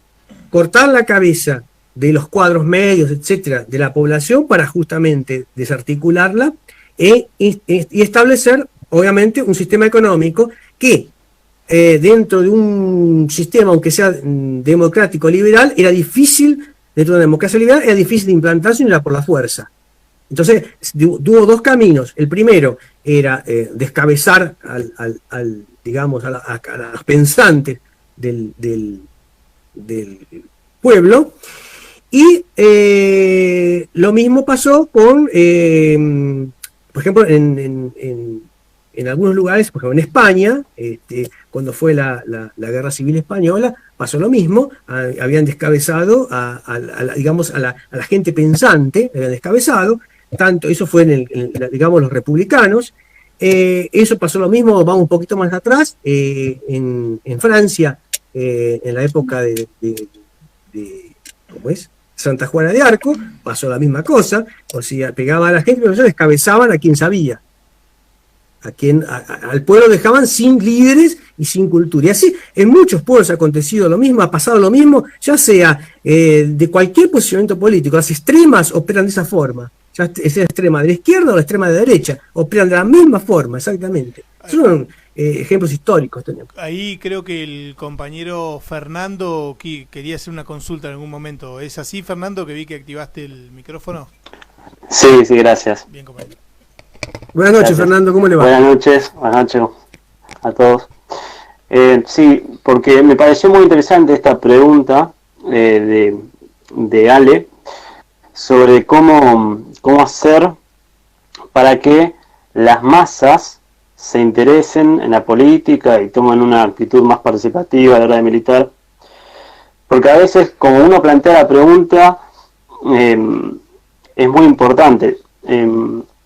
C: cortar la cabeza de los cuadros medios, etcétera, de la población para justamente desarticularla y establecer, obviamente, un sistema económico que dentro de un sistema, aunque sea democrático liberal, era difícil, dentro de una democracia liberal, era difícil de implantarse y era por la fuerza. Entonces, tuvo dos caminos. El primero era descabezar digamos, a los pensantes del pueblo, y lo mismo pasó con, por ejemplo, en algunos lugares, por ejemplo en España, cuando fue la Guerra Civil Española, pasó lo mismo. Habían descabezado digamos, a la gente pensante, habían descabezado, tanto, eso fue digamos, los republicanos. Eso pasó lo mismo, vamos un poquito más atrás, en Francia, en la época de ¿cómo es? Santa Juana de Arco, pasó la misma cosa. O sea, pegaba a la gente, pero descabezaban a quien sabía. Al pueblo dejaban sin líderes y sin cultura. Y así en muchos pueblos ha acontecido lo mismo, ha pasado lo mismo, ya sea de cualquier posicionamiento político. Las extremas operan de esa forma. ya es la extrema de la izquierda o la extrema de la derecha, operan de la misma forma, exactamente. Son ejemplos históricos tenemos.
A: Ahí creo que el compañero Fernando quería hacer una consulta en algún momento. ¿Es así, Fernando, que vi que activaste el micrófono?
F: Sí, gracias.
A: Bien, compañero.
C: Buenas noches, gracias. Fernando, ¿cómo le va?
F: Buenas noches a todos. Sí, porque me pareció muy interesante esta pregunta de Ale sobre cómo hacer para que las masas se interesen en la política y tomen una actitud más participativa a la hora de militar. Porque a veces, como uno plantea la pregunta, es muy importante.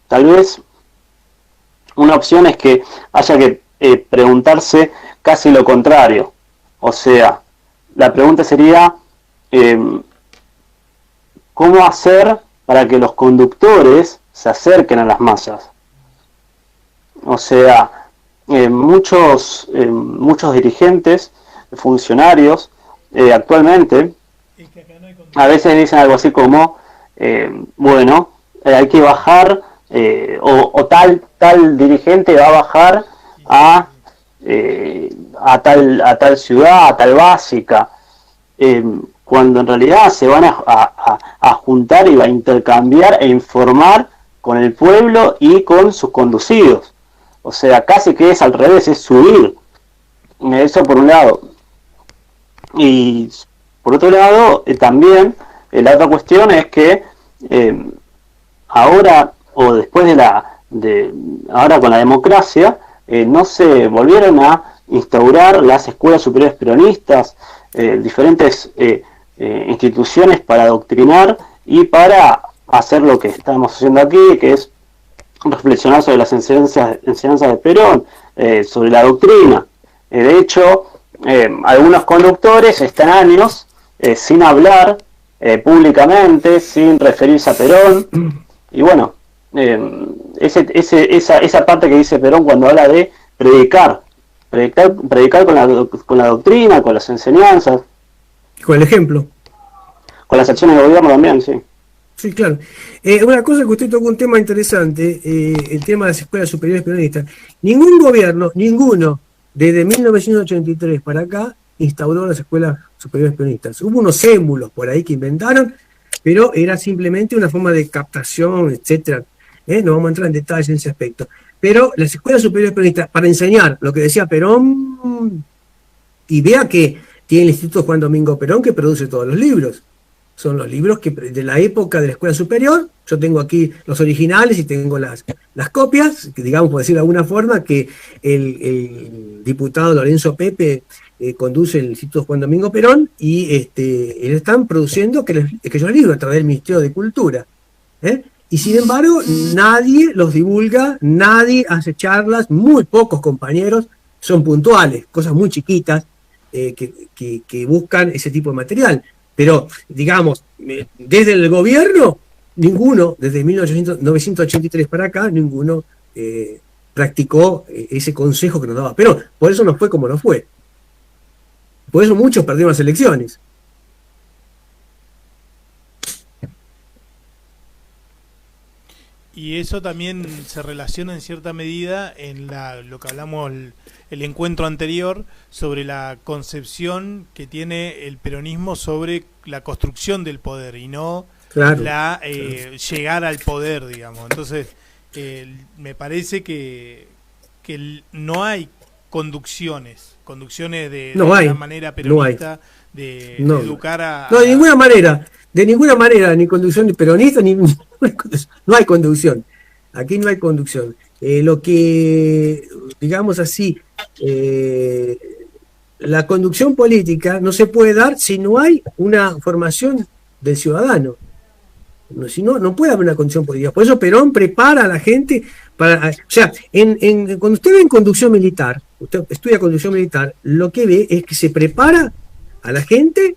F: Tal vez una opción es que haya que preguntarse casi lo contrario. O sea, la pregunta sería ¿cómo hacer para que los conductores se acerquen a las masas? O sea, muchos dirigentes, funcionarios, actualmente, a veces dicen algo así como, hay que bajar, o tal dirigente va a bajar a tal ciudad, a tal básica, cuando en realidad se van a juntar y a intercambiar e informar con el pueblo y con sus conducidos. O sea, casi que es al revés, es subir. Eso por un lado. Y por otro lado, también, la otra cuestión es que ahora, o después ahora con la democracia, no se volvieron a instaurar las escuelas superiores peronistas, diferentes instituciones para adoctrinar y para hacer lo que estamos haciendo aquí, que es reflexionar sobre las enseñanzas de Perón, sobre la doctrina. De hecho, algunos conductores están años sin hablar públicamente, sin referirse a Perón, y bueno, esa parte que dice Perón cuando habla de predicar con la doctrina, con las enseñanzas,
C: con el ejemplo,
F: con las acciones de gobierno también, sí.
C: Sí, claro. Una cosa que usted tocó un tema interesante, el tema de las escuelas superiores peronistas. Ningún gobierno, ninguno, desde 1983 para acá, instauró las escuelas superiores peronistas. Hubo unos émulos por ahí que inventaron, pero era simplemente una forma de captación, etcétera. No vamos a entrar en detalles en ese aspecto. Pero las escuelas superiores peronistas, para enseñar lo que decía Perón, y vea que tiene el Instituto Juan Domingo Perón que produce todos los libros. Son los libros que de la época de la escuela superior. Yo tengo aquí los originales y tengo las copias, que digamos, por decirlo de alguna forma, que el diputado Lorenzo Pepe conduce el Instituto Juan Domingo Perón, y él están produciendo aquellos libros a través del Ministerio de Cultura. Y sin embargo, nadie los divulga, nadie hace charlas, muy pocos compañeros son puntuales, cosas muy chiquitas que buscan ese tipo de material. Pero, digamos, desde el gobierno, ninguno, desde 1983 para acá, ninguno practicó ese consejo que nos daba Perón. Por eso nos fue como nos fue. Por eso muchos perdieron las elecciones.
A: Y eso también se relaciona en cierta medida en lo que hablamos el encuentro anterior, sobre la concepción que tiene el peronismo sobre la construcción del poder y no llegar al poder, digamos. Entonces, me parece que no hay conducciones de una manera peronista de educar a...
C: No, de ninguna manera, ni conducción peronista, no hay conducción. Aquí no hay conducción. Lo que, digamos así, la conducción política no se puede dar si no hay una formación del ciudadano. Si no, no puede haber una conducción política. Por eso Perón prepara a la gente para... O sea, cuando usted ve en conducción militar, usted estudia conducción militar, lo que ve es que se prepara a la gente,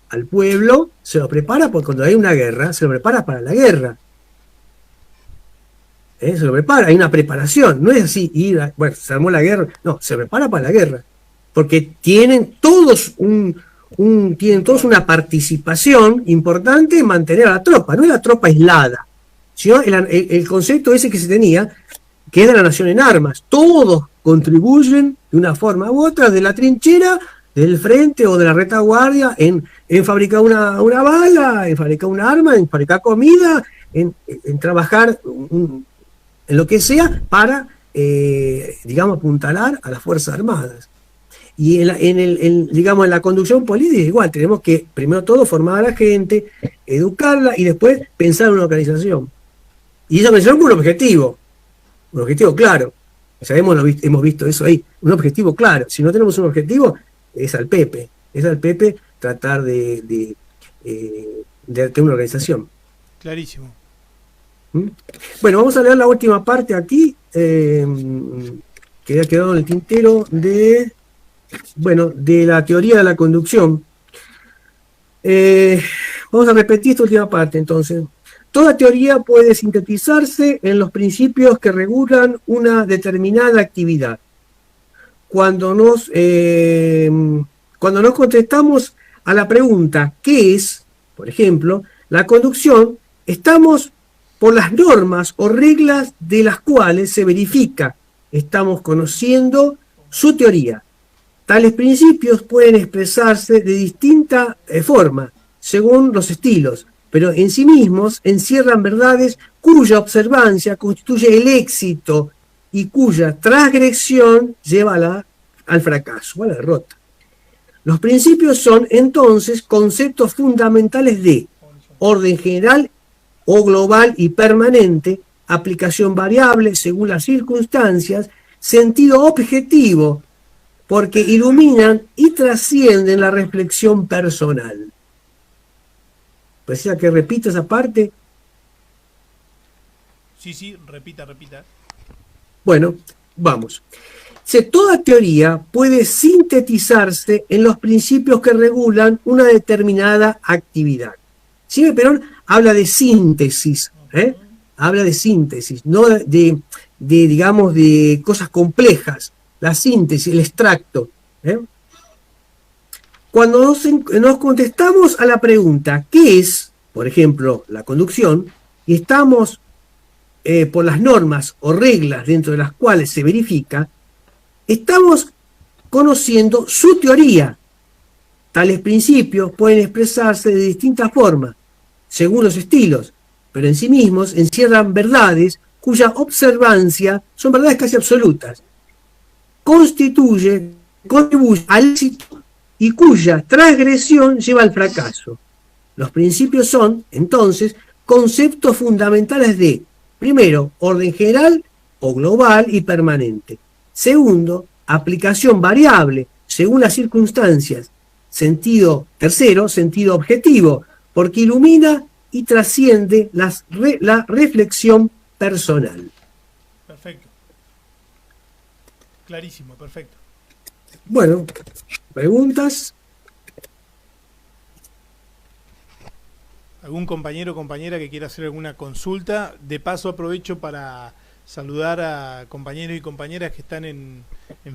C: al pueblo, se lo prepara, porque cuando hay una guerra, se lo prepara para la guerra. Se lo prepara, hay una preparación, no es así, se armó la guerra, no, se prepara para la guerra, porque tienen todos una participación importante en mantener a la tropa, no es la tropa aislada, sino el concepto ese que se tenía, que es de la nación en armas. Todos contribuyen de una forma u otra, de la trinchera, del frente o de la retaguardia, en fabricar una bala, en fabricar un arma, en fabricar comida, en trabajar en lo que sea para, digamos, apuntalar a las Fuerzas Armadas. Y digamos, en la conducción política igual, tenemos que, primero todo, formar a la gente, educarla y después pensar en una organización. Y esa organización con un objetivo claro. Hemos visto eso ahí, un objetivo claro. Si no tenemos un objetivo, es al Pepe tratar de tener una organización.
A: Clarísimo.
C: Bueno, vamos a leer la última parte aquí, que ha quedado en el tintero de la teoría de la conducción. Vamos a repetir esta última parte entonces. Toda teoría puede sintetizarse en los principios que regulan una determinada actividad. Cuando nos contestamos a la pregunta ¿qué es?, por ejemplo, la conducción, estamos por las normas o reglas de las cuales se verifica, estamos conociendo su teoría. Tales principios pueden expresarse de distinta forma, según los estilos, pero en sí mismos encierran verdades cuya observancia constituye el éxito y cuya transgresión lleva al fracaso, a la derrota. Los principios son entonces conceptos fundamentales de orden general o global y permanente, aplicación variable según las circunstancias, sentido objetivo, porque iluminan y trascienden la reflexión personal. Precisa que repita esa parte.
A: Sí, repita.
C: Bueno, vamos. Toda teoría puede sintetizarse en los principios que regulan una determinada actividad. Silvia Perón habla de síntesis, habla de síntesis, no digamos, de cosas complejas. La síntesis, el extracto. Cuando nos contestamos a la pregunta ¿qué es?, por ejemplo, la conducción, y estamos por las normas o reglas dentro de las cuales se verifica, estamos conociendo su teoría. Tales principios pueden expresarse de distintas formas, según los estilos, pero en sí mismos encierran verdades cuya observancia son verdades casi absolutas, contribuye al éxito y cuya transgresión lleva al fracaso. Los principios son, entonces, conceptos fundamentales de, primero, orden general o global y permanente. Segundo, aplicación variable según las circunstancias. Tercero, sentido objetivo, porque ilumina y trasciende la reflexión personal.
A: Perfecto. Clarísimo, perfecto.
C: Bueno, ¿preguntas?
A: ¿Algún compañero o compañera que quiera hacer alguna consulta? De paso aprovecho para saludar a compañeros y compañeras que están en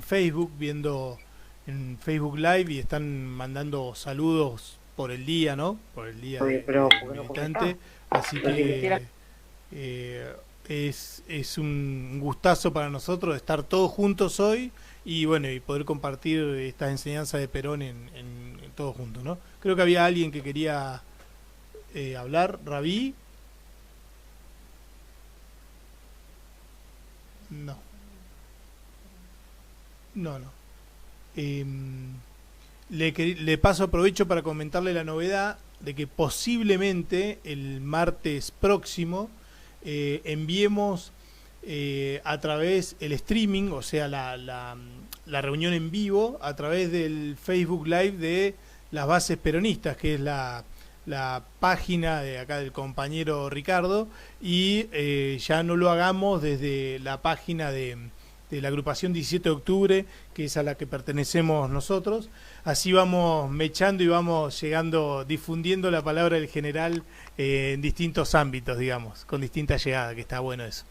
A: Facebook, viendo en Facebook Live y están mandando saludos por el día, ¿no? Por el día del militante. Así que es un gustazo para nosotros estar todos juntos hoy y bueno, y poder compartir estas enseñanzas de Perón en todos juntos, ¿no? Creo que había alguien que quería hablar. Rabí. No. Le paso aprovecho para comentarle la novedad de que posiblemente el martes próximo enviemos a través el streaming, o sea la reunión en vivo a través del Facebook Live de las bases peronistas, que es la página de acá del compañero Ricardo, y ya no lo hagamos desde la página de la agrupación 17 de octubre, que es a la que pertenecemos nosotros. Así vamos mechando y vamos llegando, difundiendo la palabra del general en distintos ámbitos, digamos, con distinta llegada, que está bueno eso.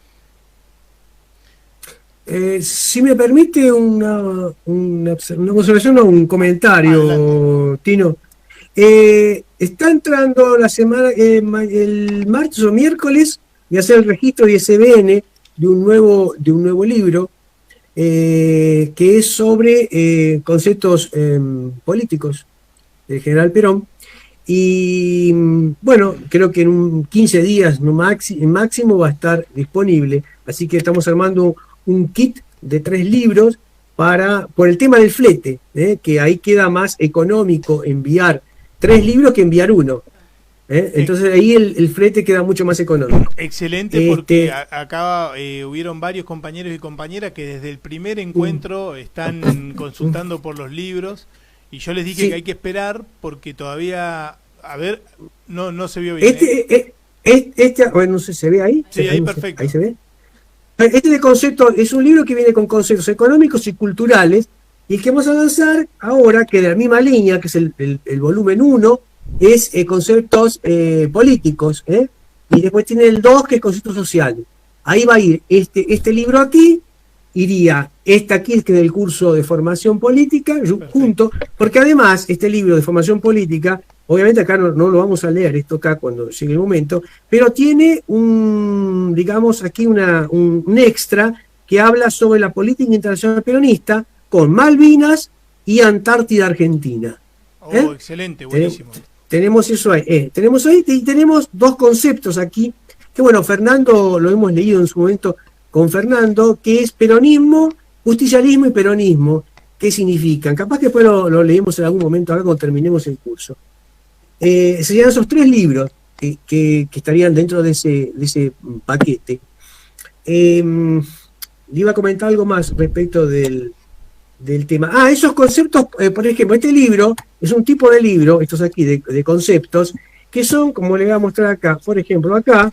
C: Si me permite una observación o un comentario, adelante. Tino. Está entrando la semana, el martes o miércoles, voy a hacer el registro de ISBN de un nuevo libro que es sobre conceptos políticos del general Perón. Y bueno, creo que en 15 días máximo va a estar disponible. Así que estamos armando un kit de 3 libros por el tema del flete, que ahí queda más económico enviar 3 libros que enviar uno. Entonces ahí el flete queda mucho más económico.
A: Excelente, porque acá hubieron varios compañeros y compañeras que desde el primer encuentro están consultando por los libros, y yo les dije que hay que esperar porque todavía, a ver, no se vio bien.
C: Bueno, no sé, ¿se ve ahí?
A: Sí, ahí perfecto.
C: Ahí se ve. Este de conceptos es un libro que viene con conceptos económicos y culturales, y el que vamos a lanzar ahora, que de la misma línea, que es el volumen 1, es conceptos políticos, y después tiene el 2, que es conceptos sociales. Ahí va a ir este libro aquí, iría aquí, que es del curso de formación política, junto, porque además este libro de formación política, obviamente acá no lo vamos a leer, esto acá cuando llegue el momento, pero tiene digamos aquí un extra que habla sobre la política internacional peronista con Malvinas y Antártida Argentina.
A: Excelente, buenísimo.
C: Tenemos eso ahí. Tenemos ahí y tenemos 2 conceptos aquí, que bueno, Fernando lo hemos leído en su momento con Fernando, que es peronismo, justicialismo y peronismo. ¿Qué significan? Capaz que después lo leemos en algún momento acá cuando terminemos el curso. Serían esos 3 libros que estarían dentro de ese paquete. Le iba a comentar algo más respecto del tema. Esos conceptos, por ejemplo, este libro es un tipo de libro, estos aquí de conceptos, que son, como le voy a mostrar acá, por ejemplo, acá,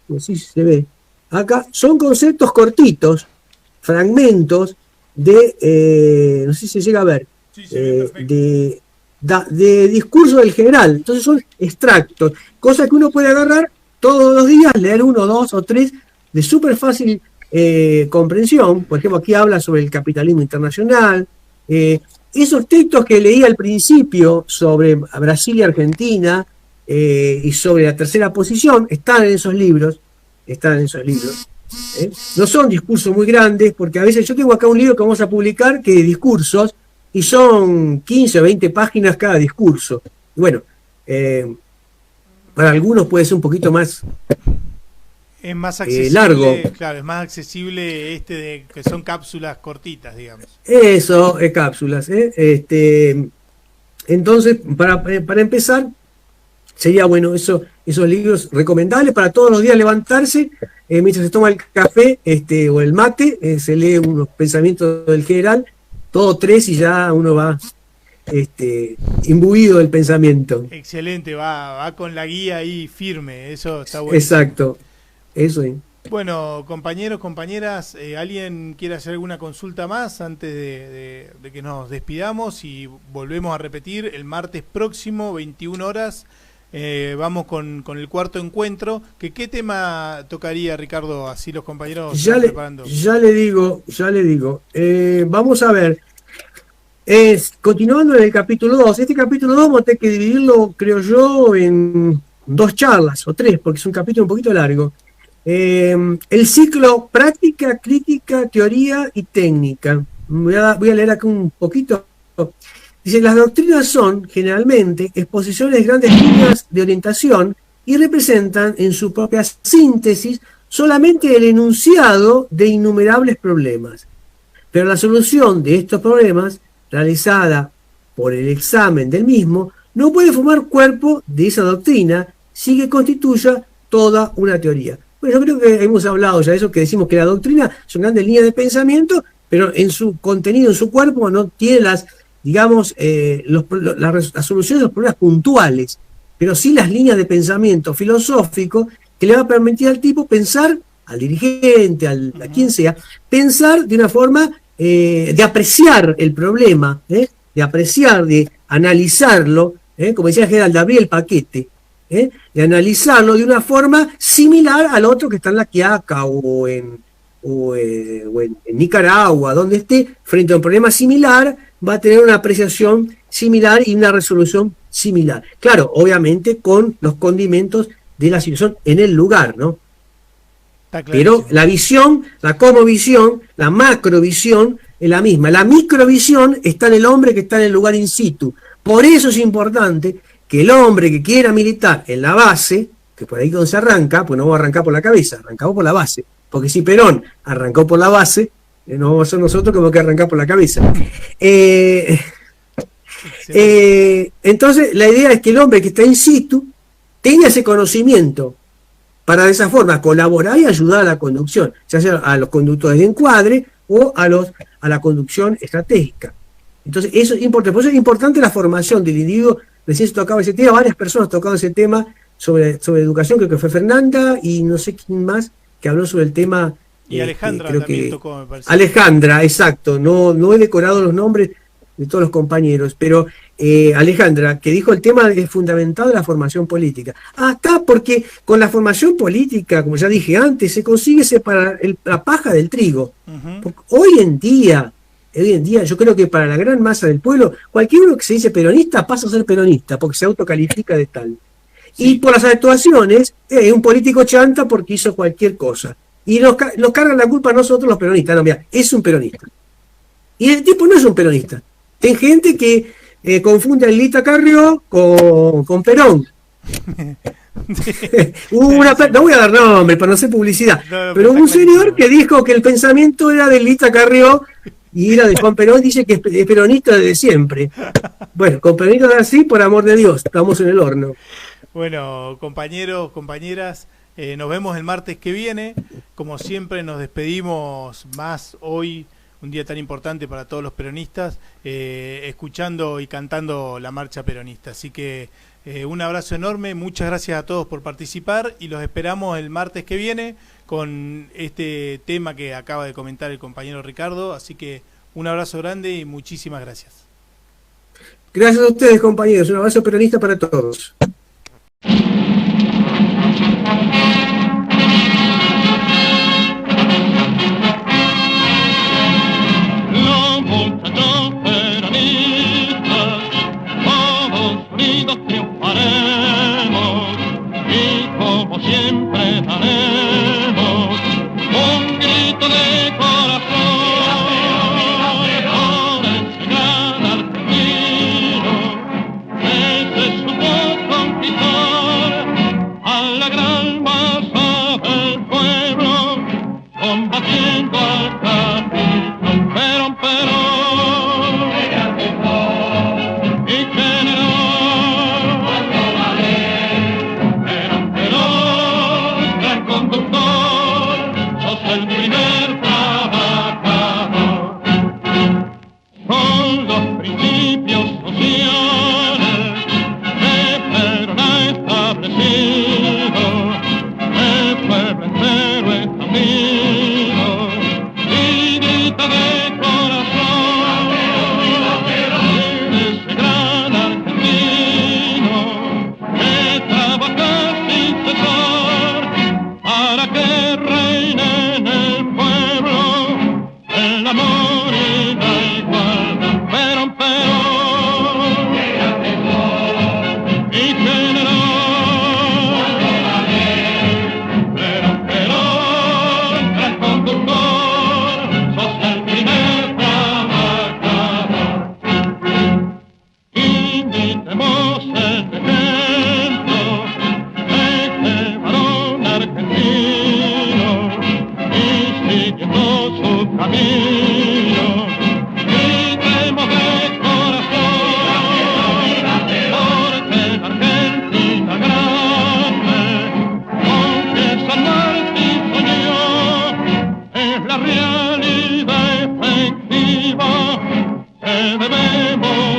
C: no sé si se ve, acá son conceptos cortitos, fragmentos de, no sé si se llega a ver, de discurso del general. Entonces son extractos, cosas que uno puede agarrar todos los días, leer 1, 2 o 3 de súper fácil comprensión. Por ejemplo, aquí habla sobre el capitalismo internacional. Esos textos que leí al principio sobre Brasil y Argentina y sobre la tercera posición están en esos libros. No son discursos muy grandes, porque a veces yo tengo acá un libro que vamos a publicar que de discursos, y son 15 o 20 páginas cada discurso. Y bueno, para algunos puede ser un poquito más
A: es más accesible,
C: largo.
A: Claro, es más accesible que son cápsulas cortitas, digamos.
C: Eso, cápsulas. Entonces, para empezar, sería bueno esos libros recomendables para todos los días levantarse, mientras se toma el café o el mate, se lee unos pensamientos del general, todo 3 y ya uno va imbuido del pensamiento.
A: Excelente, va con la guía ahí firme, eso está bueno.
C: Exacto, eso es.
A: Bueno, compañeros, compañeras, ¿alguien quiere hacer alguna consulta más antes de que nos despidamos? Y volvemos a repetir, el martes próximo, 21 horas, vamos con el 4º encuentro. ¿Qué tema tocaría, Ricardo? Así los compañeros están preparando.
C: Ya le digo. Vamos a ver. Continuando en el capítulo 2. Este capítulo 2 vamos a tener que dividirlo, creo yo, en 2 charlas o 3, porque es un capítulo un poquito largo. El ciclo práctica, crítica, teoría y técnica. Voy a leer acá un poquito. Dice, las doctrinas son, generalmente, exposiciones de grandes líneas de orientación y representan, en su propia síntesis, solamente el enunciado de innumerables problemas. Pero la solución de estos problemas, realizada por el examen del mismo, no puede formar cuerpo de esa doctrina, sin que constituya toda una teoría. Bueno, yo creo que hemos hablado ya de eso, que decimos que la doctrina son grandes líneas de pensamiento, pero en su contenido, en su cuerpo, no tiene las, digamos, la solución de los problemas puntuales, pero sí las líneas de pensamiento filosófico que le va a permitir al tipo pensar, al dirigente, a quien sea, pensar de una forma de apreciar el problema, de apreciar, de analizarlo, como decía el general, de abrir el paquete, de analizarlo de una forma similar al otro que está en La Quiaca o en Nicaragua, donde esté, frente a un problema similar, va a tener una apreciación similar y una resolución similar. Claro, obviamente con los condimentos de la situación en el lugar, ¿no? Pero la visión, la cosmovisión, la macrovisión es la misma. La microvisión está en el hombre que está en el lugar in situ. Por eso es importante que el hombre que quiera militar en la base, que por ahí donde se arranca, pues no vamos a arrancar por la cabeza, arrancamos por la base. Porque si Perón arrancó por la base, no vamos a ser nosotros que vamos a arrancar por la cabeza. Entonces, la idea es que el hombre que está in situ tenga ese conocimiento para de esa forma colaborar y ayudar a la conducción, ya sea a los conductores de encuadre o a la conducción estratégica. Entonces, eso es importante. Por eso es importante la formación del individuo. Recién se tocaba ese tema, varias personas tocaban ese tema sobre educación, creo que fue Fernanda y no sé quién más que habló sobre el tema.
A: Y Alejandra
C: creo
A: también
C: que
A: tocó, me parece.
C: Alejandra, exacto. No he decorado los nombres de todos los compañeros, pero Alejandra, que dijo el tema es fundamental de la formación política. Acá, porque con la formación política, como ya dije antes, se consigue separar la paja del trigo. Porque hoy en día, yo creo que para la gran masa del pueblo, cualquiera que se dice peronista pasa a ser peronista, porque se autocalifica de tal. Sí. Y por las actuaciones, es un político chanta porque hizo cualquier cosa. Y nos cargan la culpa a nosotros los peronistas. No, mira, es un peronista. Y el tipo no es un peronista. Hay gente que confunde a Lita Carrió con Perón. No voy a dar nombre para no hacer publicidad, pero hubo un señor que dijo que el pensamiento era de Lita Carrió y era de Juan Perón, dice que es peronista desde siempre. Bueno, con peronistas así, por amor de Dios, estamos en el horno.
A: Bueno, compañeros, compañeras, nos vemos el martes que viene. Como siempre nos despedimos más hoy, un día tan importante para todos los peronistas, escuchando y cantando la marcha peronista. Así que un abrazo enorme, muchas gracias a todos por participar y los esperamos el martes que viene con este tema que acaba de comentar el compañero Ricardo. Así que un abrazo grande y muchísimas gracias.
C: Gracias a ustedes, compañeros. Un abrazo peronista para todos.
G: Triunfaremos y como siempre daremos un grito de corazón por enseñar al argentino desde su voz conquistar a la gran masa del pueblo combatiendo al capricho. Perón, Perón y generó el primer trabajador con los principios sociales que Perón ha establecido, el pueblo entero es amigo y grita de corazón ese gran argentino que trabaja sin cesar para que reine en el pueblo el amor y la igualdad. Perón, Perón y generó Perón, Perón, gran conductor, sos el primer trabajador. Imitemos el ejemplo de este varón argentino y siguiendo su camino, gritemos de corazón, porque la Argentina grande, aunque San Martín soñó, es la realidad efectiva que debemos